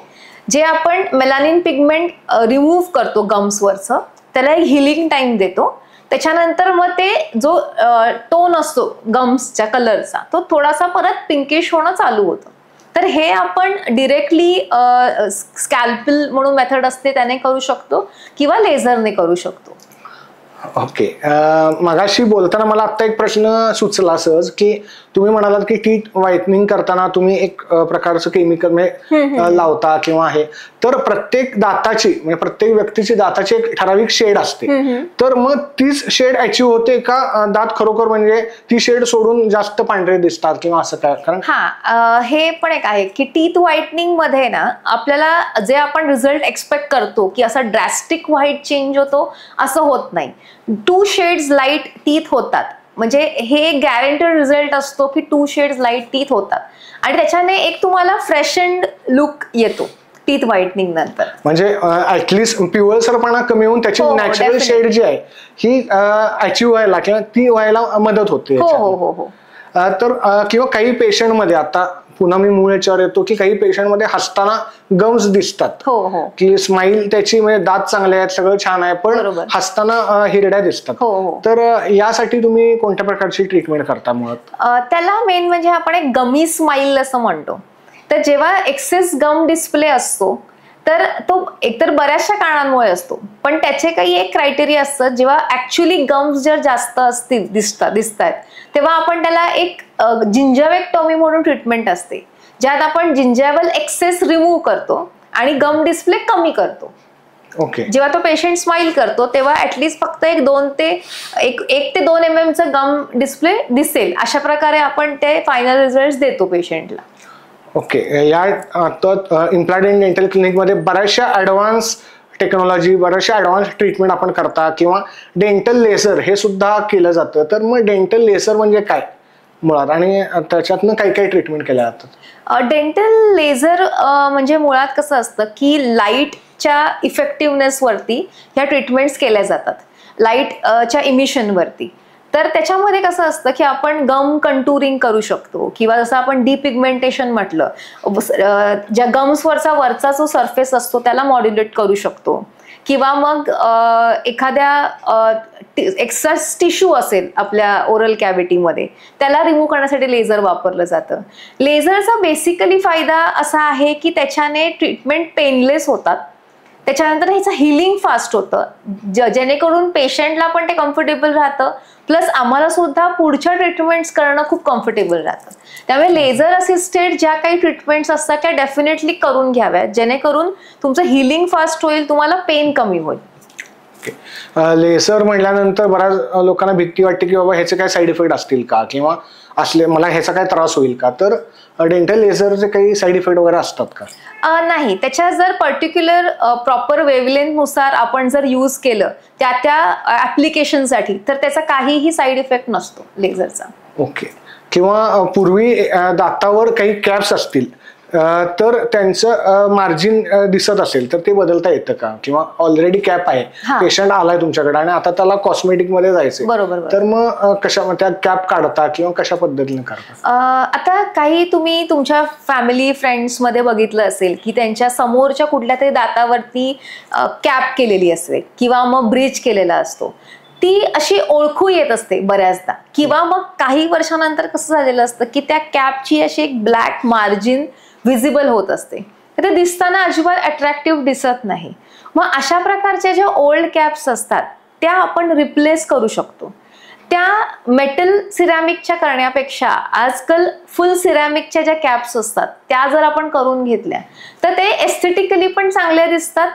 जे आपण मेलॅनिन पिगमेंट रिमूव्ह करतो गम्सवरचं. त्याला एक हिलिंग टाइम देतो. त्याच्यानंतर मग ते जो टोन असतो गम्सच्या कलरचा तो थोडासा परत पिंकिश होणं चालू होतं. तर हे आपण डिरेक्टली स्कॅल्पेल म्हणून मेथड असते त्याने करू शकतो किंवा लेझरने करू शकतो. ओके. मगाशी बोलताना मला आता एक प्रश्न सुचला सहज की तुम्ही म्हणालात की टीथ व्हाईटनिंग करताना तुम्ही एक प्रकारचं केमिकल म्हणजे लावता किंवा आहे. तर प्रत्येक दाताची म्हणजे प्रत्येक व्यक्तीची दाताची एक ठराविक शेड असते. तर मग तीच शेड अचीव्ह होते का दात खरोखर म्हणजे ती शेड सोडून जास्त पांढरे दिसतात किंवा असं काय. कारण हे पण एक आहे की टीथ व्हाईटनिंग मध्ये ना आपल्याला जे आपण रिझल्ट एक्सपेक्ट करतो की असा ड्रॅस्टिक व्हाईट चेंज होतो असं होत नाही. 2 शेड्स लाईट टीथ होतात. म्हणजे हे गॅरंटेड रिझल्ट असतो की 2 शेड्स लाईट टीथ होतात आणि त्याच्याने एक तुम्हाला फ्रेशन्ड लुक येतो टीथ व्हाईटनिंग नंतर. म्हणजे ऍटलिस्ट पिवळसरपणा कमी होऊन त्याची नॅचरल शेड जी आहे ही अचीव्ह व्हायला किंवा ती व्हायला मदत होते. हो. तर किंवा काही पेशंट मध्ये आता पुन्हा मी मूळ याच्यावर येतो की काही पेशंटमध्ये हसताना गम्स दिसतात, हो हो की स्माईल त्याची म्हणजे दात चांगले आहेत, सगळं छान आहे, पण बरोबर. हसताना हिरड्या दिसतात. हो हो तर यासाठी तुम्ही कोणत्या प्रकारची ट्रीटमेंट करता मुळात? त्याला मेन म्हणजे आपण एक गमी स्माईल असं म्हणतो. तर जेव्हा एक्सेस गम डिस्प्ले असतो तर तो एकतर बऱ्याचशा कारणांमुळे असतो, पण त्याचे काही एक क्रायटेरिया असतात. जेव्हा ऍक्च्युली गम्स जर जास्त असतील दिसतात तेव्हा आपण त्याला एक जिंजॅवेक्टॉमी म्हणून ट्रीटमेंट असते, ज्यात आपण जिंजॅवल एक्सेस रिमूव्ह करतो आणि गम डिस्प्ले कमी करतो. ओके. जेव्हा तो पेशंट स्माईल करतो तेव्हा ऍटलीस्ट फक्त एक 1 ते 2 mm चा गम डिस्प्ले दिसेल, अशा प्रकारे आपण ते फायनल रिझल्ट देतो पेशंटला. ओके. या इम्प्लांट अँड डेंटल क्लिनिकमध्ये बऱ्याचशा ॲडव्हान्स टेक्नॉलॉजी, बऱ्याचशा ॲडव्हान्स ट्रीटमेंट आपण करता किंवा डेंटल लेझर हे सुद्धा केलं जातं. तर मग डेंटल लेझर म्हणजे काय मुळात आणि त्याच्यातनं काही काही ट्रीटमेंट केल्या जातात? डेंटल लेझर म्हणजे मुळात कसं असतं की लाईटच्या इफेक्टिव्हनेसवरती ह्या ट्रीटमेंट्स केल्या जातात, लाईटच्या इमिशनवरती. तर त्याच्यामध्ये कसं असतं की आपण गम कंटुरिंग करू शकतो किंवा जसं आपण डिपिगमेंटेशन म्हटलं, ज्या गम्सवरचा वरचा जो सरफेस असतो त्याला मॉड्युलेट करू शकतो, किंवा मग एखाद्या एक्सेस टिश्यू असेल आपल्या ओरल कॅव्हिटीमध्ये त्याला रिमूव्ह करण्यासाठी लेझर वापरलं जातं. लेझरचा बेसिकली फायदा असा आहे की त्याच्याने ट्रीटमेंट पेनलेस होतात, त्याच्यानंतर ह्याचं हिलिंग फास्ट होतं, जेणेकरून पेशंटला पण ते कम्फर्टेबल राहतं, प्लस आम्हाला सुद्धा पुढच्या ट्रीटमेंट्स करणं खूप कम्फर्टेबल राहतं. त्यामुळे लेझर असिस्टेड ज्या काही ट्रीटमेंट्स असतात त्या डेफिनेटली करून घ्याव्यात, जेणेकरून तुमचं हिलिंग फास्ट होईल, तुम्हाला पेन कमी होईल. लेझर म्हटल्यानंतर बऱ्याच लोकांना भीती वाटते की बाबा ह्याचे काय साईड इफेक्ट असतील का, किंवा मला ह्याचा काय त्रास होईल का. तर डेंटल लेझरचे काही साईड इफेक्ट वगैरे असतात का? नाही, त्याच्या जर पर्टिक्युलर प्रॉपर वेव्हलेंथनुसार आपण जर यूज केलं त्या ऍप्लिकेशनसाठी तर त्याचा काहीही साईड इफेक्ट नसतो लेझरचा. ओके. किंवा पूर्वी दातावर काही कॅप्स असतील तर त्यांचं मार्जिन दिसत असेल तर ते बदलता येतं का, किंवा ऑलरेडी कॅप आहे, पेशंट आलाय तुमच्याकडे आणि आता त्याला कॉस्मेटिक मध्ये जायचंय, बरोबर, तर मग कशा त्या कॅप काढता किंवा कशा पद्धतीने काढता? आता काही तुम्ही तुमच्या फॅमिली फ्रेंड्स मध्ये बघितलं असेल की त्यांच्या समोरच्या कुठल्या तरी दातावरती कॅप केलेली असते किंवा मग ब्रिज केलेला असतो, ती अशी ओळखू येत असते बऱ्याचदा. किंवा मग काही वर्षानंतर कसं झालेलं असतं की त्या कॅपची अशी एक ब्लॅक मार्जिन विजिबल होत असते, ते दिसताना अजिबात अट्रॅक्टिव्ह दिसत नाही. मग अशा प्रकारच्या ज्या ओल्ड कॅप्स असतात त्या आपण रिप्लेस करू शकतो. त्या मेटल सिरॅमिकच्या करण्यापेक्षा आजकाल फुल सिरॅमिकच्या ज्या कॅप्स असतात त्या जर आपण करून घेतल्या तर ते एस्थेटिकली पण चांगल्या दिसतात,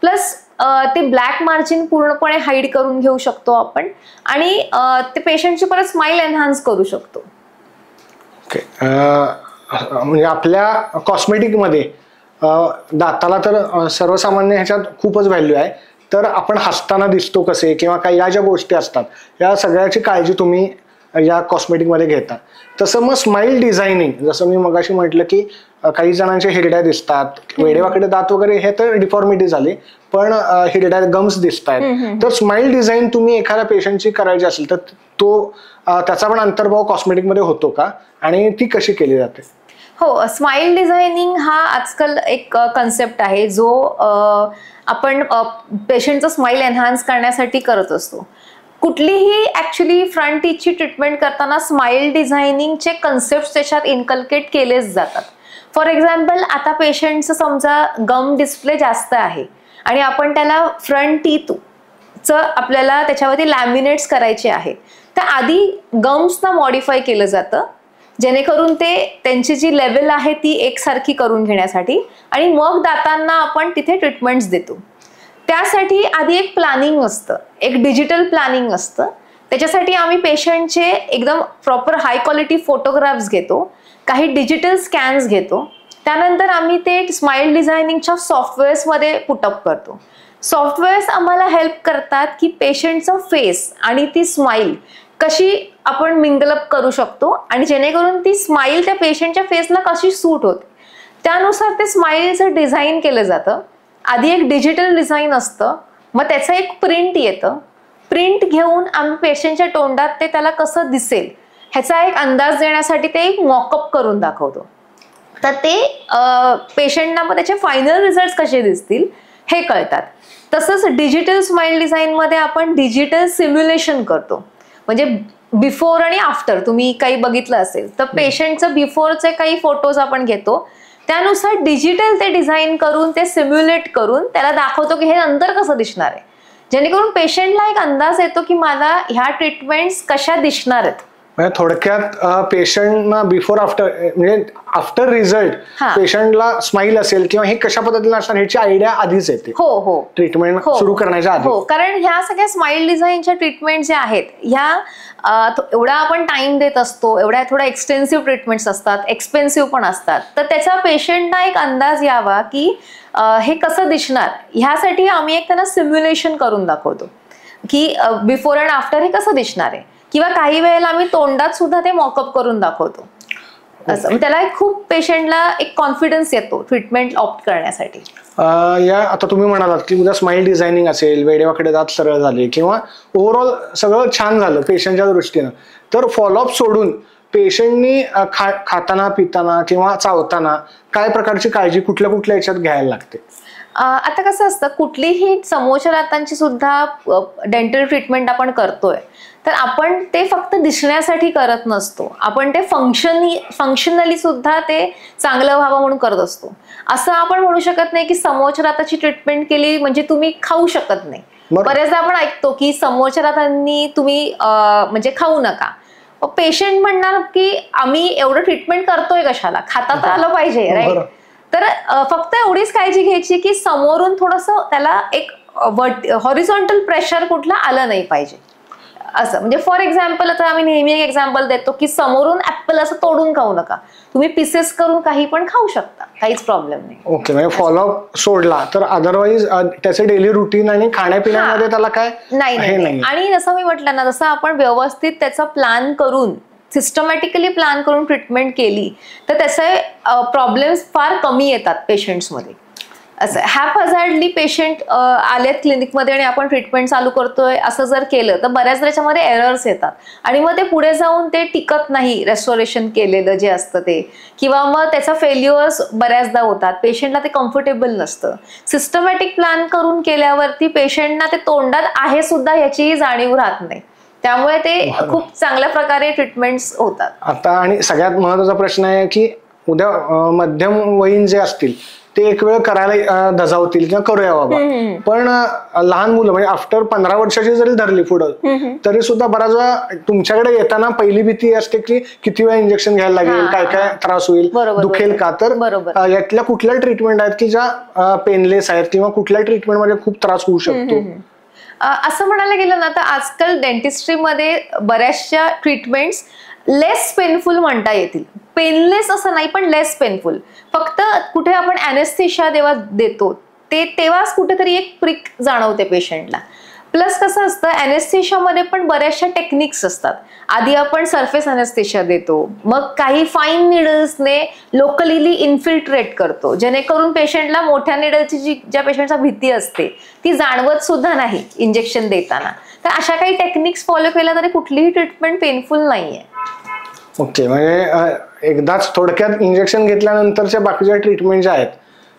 प्लस ते ब्लॅक मार्जिन पूर्णपणे हाईड करून घेऊ शकतो आपण आणि ते पेशंटची परत स्माईल एनहान्स करू शकतो. ओके. म्हणजे आपल्या कॉस्मेटिकमध्ये दाताला तर सर्वसामान्य ह्याच्यात खूपच व्हॅल्यू आहे. तर आपण हसताना दिसतो कसे किंवा काही या ज्या गोष्टी असतात या सगळ्याची काळजी तुम्ही या कॉस्मेटिकमध्ये घेता. तसं मग स्माईल डिझायनिंग, जसं मी मगाशी म्हटलं की काही जणांच्या हिरड्या दिसतात, वेडेवाकडे दात वगैरे हे तर डिफॉर्मिटी झाली, पण हिरड्या गम्स दिसत आहेत. तर स्माईल डिझाईन तुम्ही एखाद्या पेशंटची करायची असेल तर त्याचा पण अंतर्भाव कॉस्मेटिकमध्ये होतो का आणि ती कशी केली जाते? हो, स्माईल डिझायनिंग हा आजकाल एक कन्सेप्ट आहे जो आपण पेशंटचं स्माईल एनहान्स करण्यासाठी करत असतो. कुठलीही ऍक्च्युली फ्रंट टीथची ट्रीटमेंट करताना स्माईल डिझायनिंगचे कन्सेप्ट त्याच्यात इन्कल्केट केलेच जातात. फॉर एक्झाम्पल, आता पेशंटचं समजा गम डिस्प्ले जास्त आहे आणि आपण त्याला फ्रंट टीथचं आपल्याला त्याच्यावरती लॅमिनेट्स करायचे आहेत, तर आधी गम्सना मॉडिफाय केलं जातं जेणेकरून त्यांची जी लेवल आहे ती एकसारखी करून घेण्यासाठी, आणि मग दातांना आपण तिथे ट्रीटमेंट्स देतो. त्यासाठी आधी एक प्लॅनिंग असतं, एक डिजिटल प्लॅनिंग असतं. त्याच्यासाठी आम्ही पेशंटचे एकदम प्रॉपर हाय क्वालिटी फोटोग्राफ्स घेतो, काही डिजिटल स्कॅन्स घेतो, त्यानंतर आम्ही ते स्माईल डिझायनिंगच्या सॉफ्टवेअर्समध्ये पुटअप करतो. सॉफ्टवेअर्स आम्हाला हेल्प करतात की पेशंटचं फेस आणि ती स्माईल कशी आपण मिंगलअप करू शकतो आणि जेणेकरून ती स्माईल त्या पेशंटच्या फेसला कशी सूट होते त्यानुसार ते स्माईलचं डिझाईन केलं जातं. आधी एक डिजिटल डिझाईन असतं, मग त्याचं एक प्रिंट येतं. प्रिंट घेऊन आम्ही पेशंटच्या तोंडात ते त्याला कसं दिसेल ह्याचा एक अंदाज देण्यासाठी ते एक मॉकअप करून दाखवतो. तर ते पेशंटना मग त्याचे फायनल रिझल्ट कसे दिसतील हे कळतात. तसंच डिजिटल स्माइल डिझाईनमध्ये आपण डिजिटल सिम्युलेशन करतो. म्हणजे बिफोर आणि आफ्टर तुम्ही काही बघितलं असेल तर पेशंटचं बिफोरचे काही फोटोज आपण घेतो, त्यानुसार डिजिटल ते डिझाईन करून ते सिम्युलेट करून त्याला दाखवतो की हे नंतर कसं दिसणार आहे, जेणेकरून पेशंटला एक अंदाज येतो की मला ह्या ट्रीटमेंट्स कशा दिसणार आहेत. म्हणजे थोडक्यात पेशंटना बिफोर आफ्टर म्हणजे आफ्टर रिझल्ट पेशंटला स्माईल असेल किंवा हे कशा पद्धतीने असणार ह्याची आयडिया आधीच येते. हो हो, ट्रीटमेंट सुरू करण्याच्या आधी. हो, कारण ह्या सगळ्या स्माइल डिझाईनच्या ट्रीटमेंट ज्या आहेत ह्या एवढा आपण टाइम देत असतो, एवढ्या थोड्या एक्सटेन्सिव्ह ट्रीटमेंट्स असतात, एक्सपेन्सिव्ह पण असतात, तर त्याचा पेशंटना एक अंदाज यावा की हे कसं दिसणार ह्यासाठी आम्ही एक त्यांना सिम्युलेशन करून दाखवतो की बिफोर अँड आफ्टर हे कसं दिसणार आहे, किंवा काही वेळेला आम्ही तोंडात सुद्धा ते मॉकअप करून दाखवतो. असं त्याला खूप पेशंटला एक कॉन्फिडन्स येतो ट्रीटमेंट ऑप्ट करण्यासाठी. या आता तुम्ही म्हणालात की उद्या स्माइल डिझायनिंग असेल, वेडेवाकडे दात सरळ झाले किंवा ओव्हरऑल सगळं छान झालं पेशंटच्या दृष्टीनं, तर फॉलोअप सोडून पेशंटनी खाताना पिताना किंवा चावताना काय प्रकारची काळजी कुठल्या कुठल्या याच्यात घ्यायला लागते? आता कसं असतं, कुठलीही समोरच्या दातांची सुद्धा डेंटल ट्रीटमेंट आपण करतोय तर आपण ते फक्त दिसण्यासाठी करत नसतो, आपण ते फंक्शनली सुद्धा ते चांगलं व्हावं म्हणून करत असतो. असं आपण म्हणू शकत नाही की समोरच्या दाताची ट्रीटमेंट केली म्हणजे तुम्ही खाऊ शकत नाही. बऱ्याचदा आपण ऐकतो की समोरच्या दातांनी तुम्ही म्हणजे खाऊ नका. पेशंट म्हणणार की आम्ही एवढं ट्रीटमेंट करतोय कशाला, खाता तर आलं पाहिजे, राईट. तर फक्त एवढीच काळजी घ्यायची की समोरून थोडंसं त्याला एक हॉरिझॉन्टल प्रेशर कुठला आलं नाही पाहिजे. असं म्हणजे फॉर एक्झाम्पल आता आम्ही नेहमी एक एक्झाम्पल देतो की समोरून ऍपल असं तोडून खाऊ नका, तुम्ही पिसेस करून काही पण खाऊ शकता, काहीच प्रॉब्लेम नाही. ओके, म्हणजे फॉलोअप सोडला तर अदरवाईज त्याचे डेली रुटीन आणि खाण्यापिण्यामध्ये त्याला काय नाही. आणि जसं मी म्हटलं ना, जसं आपण व्यवस्थित त्याचा प्लॅन करून सिस्टमॅटिकली प्लॅन करून ट्रीटमेंट केली तर त्याचे प्रॉब्लेम्स फार कमी येतात पेशंट्समध्ये. असं हॅपहॅझार्डली पेशंट आलेत क्लिनिकमध्ये आणि आपण ट्रीटमेंट चालू करतोय असं जर केलं तर बऱ्याच त्याच्यामध्ये एरर्स येतात आणि मग ते पुढे जाऊन ते टिकत नाही, रेस्टोरेशन केलेलं जे असतं ते, किंवा मग त्याचा फेल्युअर्स बऱ्याचदा होतात, पेशंटला ते कम्फर्टेबल नसतं. सिस्टमॅटिक प्लॅन करून केल्यावरती पेशंटना ते तोंडात आहे सुद्धा ह्याचीही जाणीव राहत नाही, त्यामुळे ते खूप चांगल्या प्रकारे ट्रीटमेंट्स होतात. आता आणि सगळ्यात महत्वाचा प्रश्न आहे की उद्या मध्यम वयीन जे असतील ते एक वेळ करायला धजावतील किंवा करूया बाबा, पण लहान मुलं म्हणजे आफ्टर 15 वर्षाची जरी धरली पुढं तरी सुद्धा बराच वेळा तुमच्याकडे येताना पहिली भीती असते की किती वेळा इंजेक्शन घ्यायला लागेल, काय काय त्रास होईल, दुखेल का. तर यातल्या कुठल्या ट्रीटमेंट आहेत की ज्या पेनलेस आहेत किंवा कुठल्या ट्रीटमेंट मध्ये खूप त्रास होऊ शकतो? असं म्हणायला गेलं ना तर आजकाल डेंटिस्ट्रीमध्ये बऱ्याचशा ट्रीटमेंट्स लेस पेनफुल म्हणता येतील. पेनलेस असं नाही पण लेस पेनफुल. फक्त कुठे आपण ॲनेस्थेशिया जेव्हा देतो ते तेव्हाच कुठेतरी एक प्रिक जाणवते पेशंटला. प्लस कसं असतं, ॲनेस्थेशियामध्ये पण बऱ्याचशा टेक्निक्स असतात. आधी आपण सरफेस ॲनेस्थेशिया देतो, मग काही फाईन निडल्सने लोकली इन्फिल्ट्रेट करतो, जेणेकरून पेशंटला मोठ्या निडलची ज्या पेशंटचा भीती असते ती जाणवत सुद्धा नाही इंजेक्शन देताना. तर अशा काही टेक्निक्स फॉलो केल्या तरी कुठलीही ट्रीटमेंट पेनफुल नाहीये. ओके, म्हणजे एकदाच थोडक्यात इंजेक्शन घेतल्यानंतरच्या बाकीच्या ट्रीटमेंट ज्या आहेत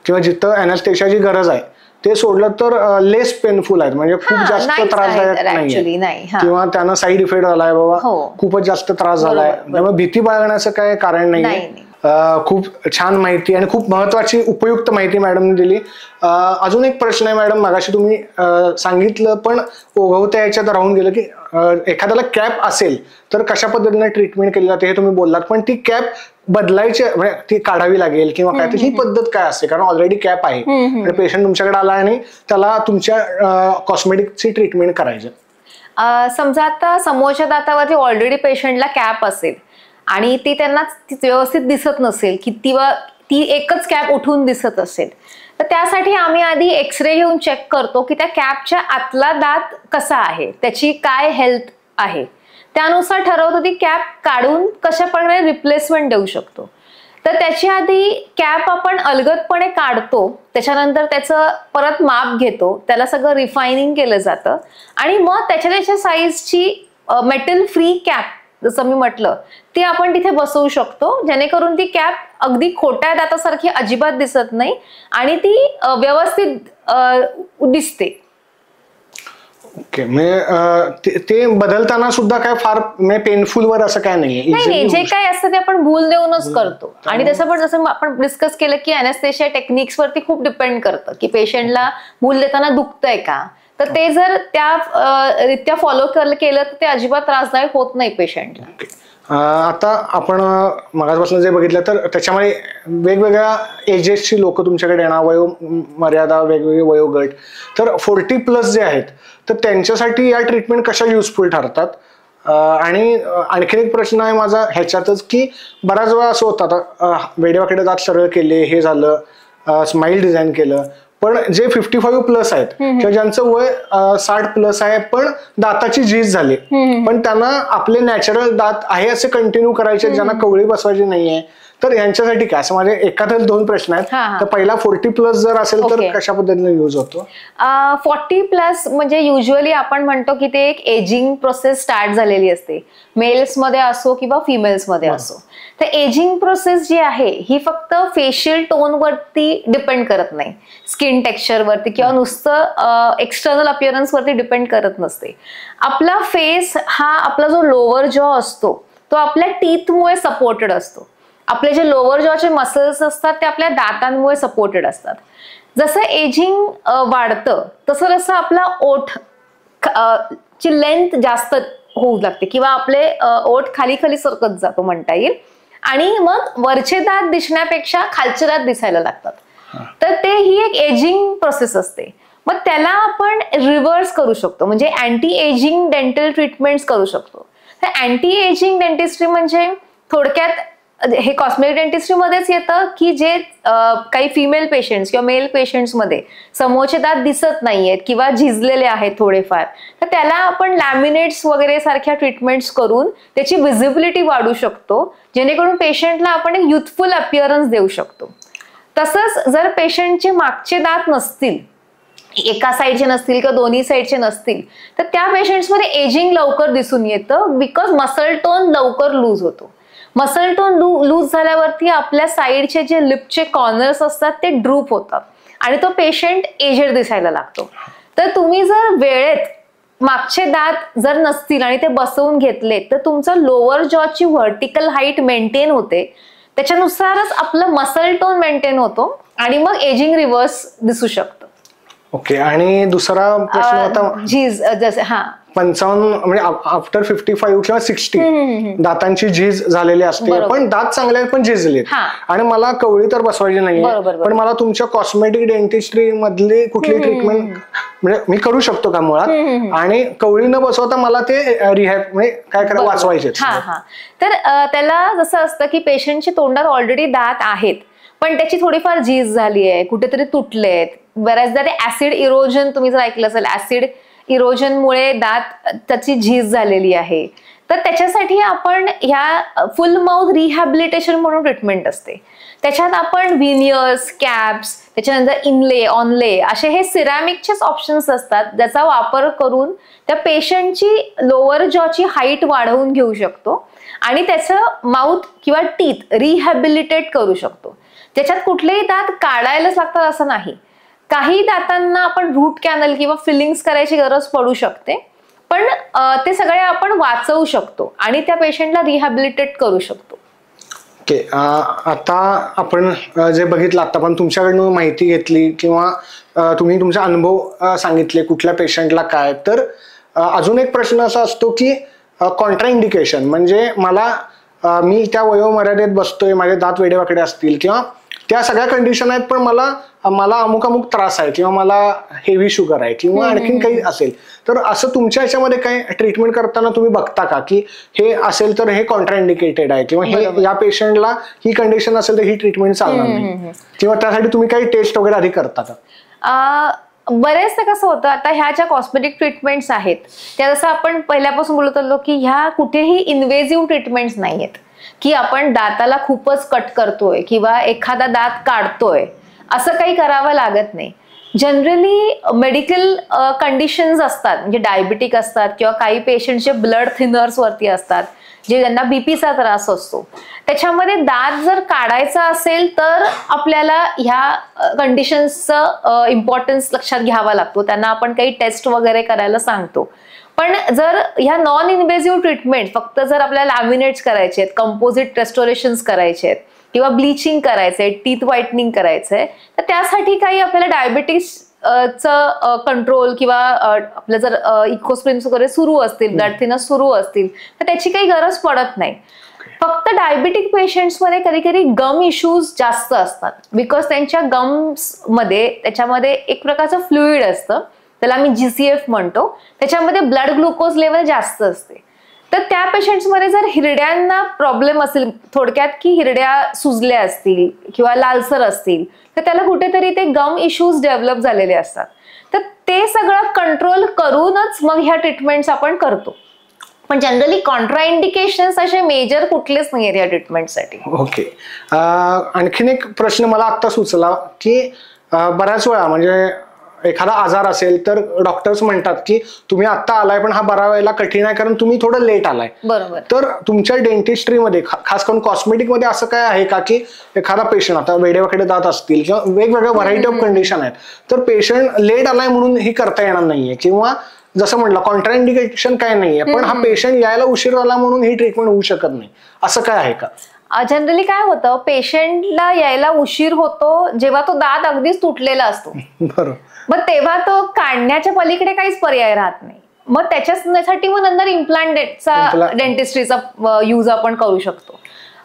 किंवा जिथं ॲनेस्थेशियाची गरज आहे ते सोडलं तर लेस पेनफुल आहेत, म्हणजे खूप जास्त त्रासदायक नाही किंवा त्यांना साईड इफेक्ट झालाय बाबा, खूपच जास्त त्रास झालाय, त्यामुळे भीती बाळगण्याचं काय कारण नाही. खूप छान माहिती आणि खूप महत्वाची उपयुक्त माहिती मॅडमने दिली. अजून एक प्रश्न आहे मॅडम, मगाशी तुम्ही सांगितलं पण ओघवत्या याच्यात राहून गेलं की एखाद्याला कॅप असेल तर कशा पद्धतीने ट्रीटमेंट केली जाते हे तुम्ही बोललात, पण ती कॅप बदलायची म्हणजे ती काढावी लागेल किंवा काय, ही पद्धत काय असते? कारण ऑलरेडी कॅप आहे आणि पेशंट तुमच्याकडे आला आणि त्याला तुमच्या कॉस्मेटिकची ट्रीटमेंट करायची. समजा आता समोरच्या दातावरती ऑलरेडी पेशंटला कॅप असेल आणि ती त्यांना व्यवस्थित दिसत नसेल किंवा ती एकच कॅप उठून दिसत असेल तर त्यासाठी आम्ही आधी एक्सरे घेऊन चेक करतो की त्या कॅपच्या आतला दात कसा आहे, त्याची काय हेल्थ आहे, त्यानुसार ठरवतो ती कॅप काढून कशा प्रकारे रिप्लेसमेंट देऊ शकतो. तर त्याची आधी कॅप आपण अलगदपणे काढतो, त्याच्यानंतर त्याचं परत माप घेतो, त्याला सगळं रिफायनिंग केलं जातं आणि मग त्याच्या साईजची मेटल फ्री कॅप जसं मी म्हटलं ती आपण तिथे बसवू शकतो, जेणेकरून ती कॅप अगदी खोट्या दातासारखी अजिबात दिसत नाही आणि ती व्यवस्थित दिसते. ओके, म्हणजे ते बदलताना सुद्धा काय फार पेनफुल वर असं काय नाहीये? नाही, जे काय असतं ते आपण भूल देऊनच करतो. आणि त्याचं पण जसं आपण डिस्कस केलं की अॅनेस्थेशिया टेक्निक्स वरती खूप डिपेंड करतं की पेशंटला भूल देताना दुखतंय का, तर ते जर त्या रित्या फॉलो केलं तर ते अजिबात त्रासदायक होत नाही पेशंटला. आता आपण मगाचपासून जे बघितलं तर त्याच्यामध्ये वेगवेगळ्या एजेसची लोक तुमच्याकडे येणार, वयोमर्यादा, वेगवेगळे वयोगट. तर 40+ जे आहेत तर त्यांच्यासाठी या ट्रीटमेंट कशा युजफुल ठरतात? आणि आणखीन एक प्रश्न आहे माझा ह्याच्यातच की बऱ्याच वेळा असं होतं, आता वेडेवाकडे दात सरळ केले, हे झालं, स्माइल डिझाईन केलं, पण जे 55+ आहेत किंवा ज्यांचं वय 60+ आहे पण दाताची झीज झाली, पण त्यांना आपले नॅचरल दात आहे असे कंटिन्यू करायचे, ज्यांना कवळी बसवायची नाहीये, तर यांच्यासाठी काय? असं माझे एखाद्याला 2 प्रश्न आहेत. तर पहिला 40+ जर असेल तर कशा पद्धतीने युज होतो? 40+ म्हणजे युजली आपण म्हणतो की ते एक एजिंग प्रोसेस स्टार्ट झालेली असते, मेल्स मध्ये असो किंवा फिमेल्स मध्ये असो. तर एजिंग प्रोसेस जी आहे ही फक्त फेशियल टोन वरती डिपेंड करत नाही, स्किन टेक्स्चर वरती किंवा नुसतं एक्सटर्नल अपिअरन्स वरती डिपेंड करत नसते. आपला फेस हा, आपला जो लोअर जॉ असतो तो आपल्या टीथमुळे सपोर्टेड असतो. आपले जे लोअर जॉचे मसल्स असतात ते आपल्या दातांमुळे सपोर्टेड असतात. जसं एजिंग वाढतं तसं तसं आपला ओठ ची लेंथ जास्त होऊ लागते किंवा आपले ओठ खाली खाली सरकत जातो म्हणता येईल, आणि मग वरचे दात दिसण्यापेक्षा खालचे दात दिसायला लागतात. तर ते ही एक एजिंग प्रोसेस असते. मग त्याला आपण रिव्हर्स करू शकतो, म्हणजे अँटी एजिंग डेंटल ट्रीटमेंट्स करू शकतो. तर अँटी एजिंग डेंटिस्ट्री म्हणजे थोडक्यात हे कॉस्मेटिक डेंटिस्ट्री मध्येच येतं की जे काही फिमेल पेशंट्स किंवा मेल पेशंट्स मध्ये समोरचे दात दिसत नाहीयेत किंवा झिजलेले आहेत थोडेफार, तर त्याला आपण लॅमिनेट्स वगैरे सारख्या ट्रीटमेंट्स करून त्याची विजिबिलिटी वाढू शकतो, जेणेकरून पेशंटला आपण एक युथफुल अपिअरन्स देऊ शकतो. तसंच जर पेशंटचे मागचे दात नसतील, एका साईडचे नसतील किंवा दोन्ही साईडचे नसतील, तर त्या पेशंट्समध्ये एजिंग लवकर दिसून येतं, बिकॉज मसल टोन लवकर लूज होतो. मसल टोन लूज झाल्यावरती आपल्या साईडचे जे लिपचे कॉर्नर्स असतात ते ड्रूप होतात आणि तो पेशंट एजेड दिसायला लागतो. तर तुम्ही जर वेळेत मागचे दात जर नसतील आणि ते बसवून घेतले तर तुमचं लोअर जॉची व्हर्टिकल हाईट मेंटेन होते, त्याच्यानुसारच आपलं मसल टोन मेंटेन होतो आणि मग एजिंग रिव्हर्स दिसू शकतं. ओके, आणि दुसरा प्रश्न होता झीज, जसे 55 म्हणजे आफ्टर 55 किंवा 60 दातांची झीज झालेली असते, पण दात चांगले आहेत पण झिजले, आणि मला कवळी तर बसवायची नाहीये, पण मला तुमच्या कॉस्मेटिक डेंटिस्ट्री मधली कुठली ट्रीटमेंट म्हणजे मी करू शकतो का मुळात, आणि कवळी न बसवता मला ते रिहॅब म्हणजे काय करा वाचवायचे? तर त्याला जसं असतं की पेशंटच्या तोंडात ऑलरेडी दात आहेत पण त्याची थोडीफार झीज झाली आहे, कुठेतरी तुटलेत, बऱ्याचदा ते ऍसिड इरोजन, तुम्ही जर ऐकलं असेल, ऍसिड इरोजनमुळे दात त्याची झीज झालेली आहे, तर त्याच्यासाठी आपण ह्या फुल माउथ रिहॅबिलिटेशन म्हणून ट्रीटमेंट असते. त्याच्यात आपण व्हिनियर्स, कॅप्स, त्याच्यानंतर इनले, ऑनले असे हे सिरॅमिकचेच ऑप्शन्स असतात, ज्याचा वापर करून त्या पेशंटची लोअर जॉची हाईट वाढवून घेऊ शकतो आणि त्याचं माउथ किंवा टीथ रिहॅबिलिटेट करू शकतो. त्याच्यात कुठलेही दात काढायलाच लागतात असं नाही. काही दातांना आपण रूट कॅनल किंवा फिलिंग्स करायची गरज पडू शकते, पण ते सगळे आपण वाचवू शकतो आणि त्या पेशंटला रिहॅबिलिटेट करू शकतो. ओके, आता आपण जे बघितलं, आता पण तुमच्याकडनं माहिती घेतली किंवा तुम्ही तुमचे अनुभव सांगितले कुठल्या पेशंटला काय, तर अजून एक प्रश्न असा असतो की कॉन्ट्राइंडिकेशन, म्हणजे मी त्या वयोमर्यादेत बसतोय, माझे दात वेडेवाकडे असतील किंवा त्या सगळ्या कंडिशन आहेत, पण मला अमुक त्रास आहे किंवा मला हेवी शुगर आहे किंवा आणखीन काही असेल, तर असं तुमच्या याच्यामध्ये काही ट्रीटमेंट करताना तुम्ही बघता का की हे असेल तर हे कॉन्ट्राइंडिकेटेड आहे किंवा हे या पेशंटला ही कंडिशन असेल तर ही ट्रीटमेंट चालणार नाही, किंवा त्यासाठी तुम्ही काही टेस्ट वगैरे आधी करता का? बरेचदा कसं होतं, आता ह्या ज्या कॉस्मेटिक ट्रीटमेंट्स आहेत त्या जसं आपण पहिल्यापासून बोलत आलो की ह्या कुठेही इन्व्हेजिव्ह ट्रीटमेंट्स नाहीयेत की आपण दाताला खूपच कट करतोय किंवा एखादा दात काढतोय, असं काही करावं लागत नाही. जनरली मेडिकल कंडिशन्स असतात, म्हणजे डायबिटिक असतात किंवा काही पेशंटचे ब्लड थिनर्स वरती असतात, जे त्यांना बीपीचा त्रास असतो. त्याच्यामध्ये दात जर काढायचा असेल तर आपल्याला ह्या कंडिशन्सचं इम्पॉर्टन्स लक्षात घ्यावा लागतो. त्यांना आपण काही टेस्ट वगैरे करायला सांगतो. पण जर ह्या नॉन इन्व्हेसिव्ह ट्रीटमेंट फक्त जर आपल्याला लॅमिनेट्स करायचे आहेत, कंपोजिट रेस्टोरेशन्स करायचे आहेत किंवा ब्लिचिंग करायचंय, टीथ व्हाईटनिंग करायचंय, तर त्यासाठी काही आपल्याला डायबिटीस चं कंट्रोल किंवा आपलं जर इकोस्प्रिम्स वगैरे सुरू असतील, ब्लड थिनर्स सुरू असतील, तर त्याची काही गरज पडत नाही. फक्त डायबिटिक पेशंट्समध्ये कधी कधी गम इश्यूज जास्त असतात, बिकॉज त्यांच्या गम्स मध्ये त्याच्यामध्ये एक प्रकारचं फ्लुइड असतं, त्याला आम्ही GCF म्हणतो. त्याच्यामध्ये ब्लड ग्लुकोज लेवल जास्त असते. तर त्या पेशंट्समध्ये जर हिरड्यांना प्रॉब्लेम असेल, थोडक्यात की हिरड्या सुजल्या असतील किंवा लालसर असतील, तर त्याला कुठेतरी ते गम इश्यूज डेव्हलप झालेले असतात. तर ते सगळं कंट्रोल करूनच मग ह्या ट्रीटमेंट्स आपण करतो. पण जनरली कॉन्ट्राइंडिकेशन्स असे मेजर कुठलेच नाही आहेत या ट्रीटमेंटसाठी. ओके. आणखीन एक प्रश्न मला आता सुचला की बऱ्याच वेळा म्हणजे एखादा आजार असेल तर डॉक्टर्स म्हणतात की तुम्ही आता आलाय पण हा बरा व्हायला कठीण आहे कारण तुम्ही थोडं लेट आलाय. बरोबर. तर तुमच्या डेंटिस्ट्रीमध्ये खास करून कॉस्मेटिक मध्ये असं काय आहे का की एखादा पेशंट, आता वेडेवाकडे दात असतील किंवा वेगवेगळ्या व्हरायटी ऑफ कंडिशन आहेत, तर पेशंट लेट आलाय म्हणून ही करता येणार नाहीये, किंवा जसं म्हटलं कॉन्ट्राइंडिकेशन काय नाहीये, पण हा पेशंट यायला उशीर आला म्हणून ही ट्रीटमेंट होऊ शकत नाही, असं काय आहे का? जनरली काय होतं, पेशंटला यायला उशीर होतो जेव्हा तो दात अगदीच तुटलेला असतो. बरोबर. मग तेव्हा तो काढण्याच्या पलीकडे काहीच पर्याय राहत नाही. मग त्याच्यासाठी मग नंतर इम्प्लांटचा डेंटिस्ट्रीचा यूज आपण करू शकतो.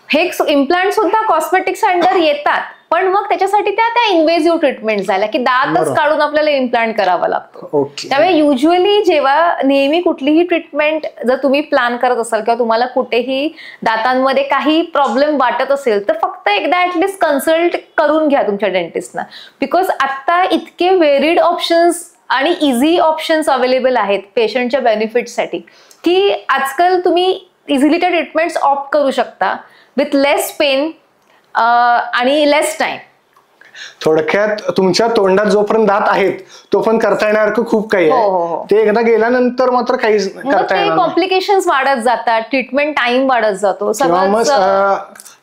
हे इम्प्लांट सुद्धा कॉस्मेटिक्स अंडर येतात, पण मग त्याच्यासाठी त्या इन्व्हेसिव्ह ट्रीटमेंट झाल्या की दातच काढून आपल्याला इम्प्लांट करावा लागतो. त्यामुळे युजली जेव्हा नेहमी कुठलीही ट्रीटमेंट जर तुम्ही प्लॅन करत असाल किंवा तुम्हाला कुठेही दातांमध्ये काही प्रॉब्लेम वाटत असेल, तर फक्त एकदा ऍटलिस्ट कन्सल्ट करून घ्या तुमच्या डेंटिस्टना. बिकॉज आता इतके व्हेरिड ऑप्शन्स आणि इझी ऑप्शन्स अवेलेबल आहेत पेशंटच्या बेनिफिटसाठी की आजकाल तुम्ही इझिली त्या ट्रीटमेंट्स ऑप्ट करू शकता विथ लेस पेन आणि लेस टाइम. थोडक्यात तुमच्या तोंडात जोपर्यंत दात आहेत तोपर्यंत करता येण्यासारखं खूप काही आहे, ते एकदा गेल्यानंतर मात्र काहीच करता येणार नाही. कॉम्प्लिकेशन्स वाढत जातात, ट्रीटमेंट टाइम वाढत जातो,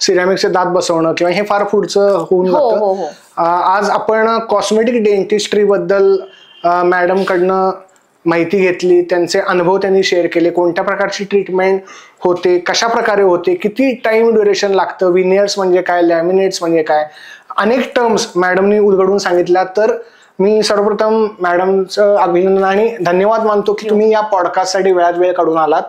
सिरॅमिकचे दात बसवणं किंवा हे फार पुढचं होऊन जातं. आज आपण कॉस्मेटिक डेंटिस्ट्री बद्दल मॅडम कडनं माहिती घेतली, त्यांचे अनुभव त्यांनी शेअर केले, कोणत्या प्रकारची ट्रीटमेंट होते, कशा प्रकारे होते, किती टाइम ड्युरेशन लागतं, विनियर्स म्हणजे काय, लॅमिनेट्स म्हणजे काय, अनेक टर्म्स मॅडमनी उलगडून सांगितल्या. तर मी सर्वप्रथम मॅडमचं अभिनंदन आणि धन्यवाद मानतो की तुम्ही या पॉडकास्टसाठी वेळात वेळ काढून आलात.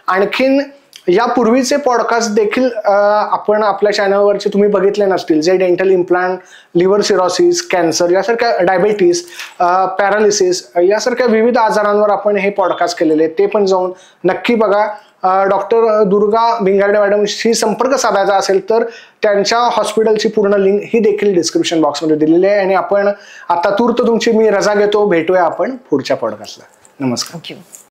आणखीन यापूर्वीचे पॉडकास्ट देखील आपण आपल्या चॅनलवरचे तुम्ही बघितले नसतील, जे dental implant, liver cirrhosis, cancer यासारख्या, डायबिटीस, पॅरालिसिस यासारख्या विविध आजारांवर आपण हे पॉडकास्ट केलेले, ते पण जाऊन नक्की बघा. डॉक्टर दुर्गा भिंगारडे मॅडमशी संपर्क साधायचा असेल तर त्यांच्या हॉस्पिटलची पूर्ण लिंक ही देखील डिस्क्रिप्शन बॉक्समध्ये दिलेली आहे. आणि आपण आता तूर्त तुमची मी रजा घेतो, भेटूया आपण पुढच्या पॉडकास्टला. नमस्कार.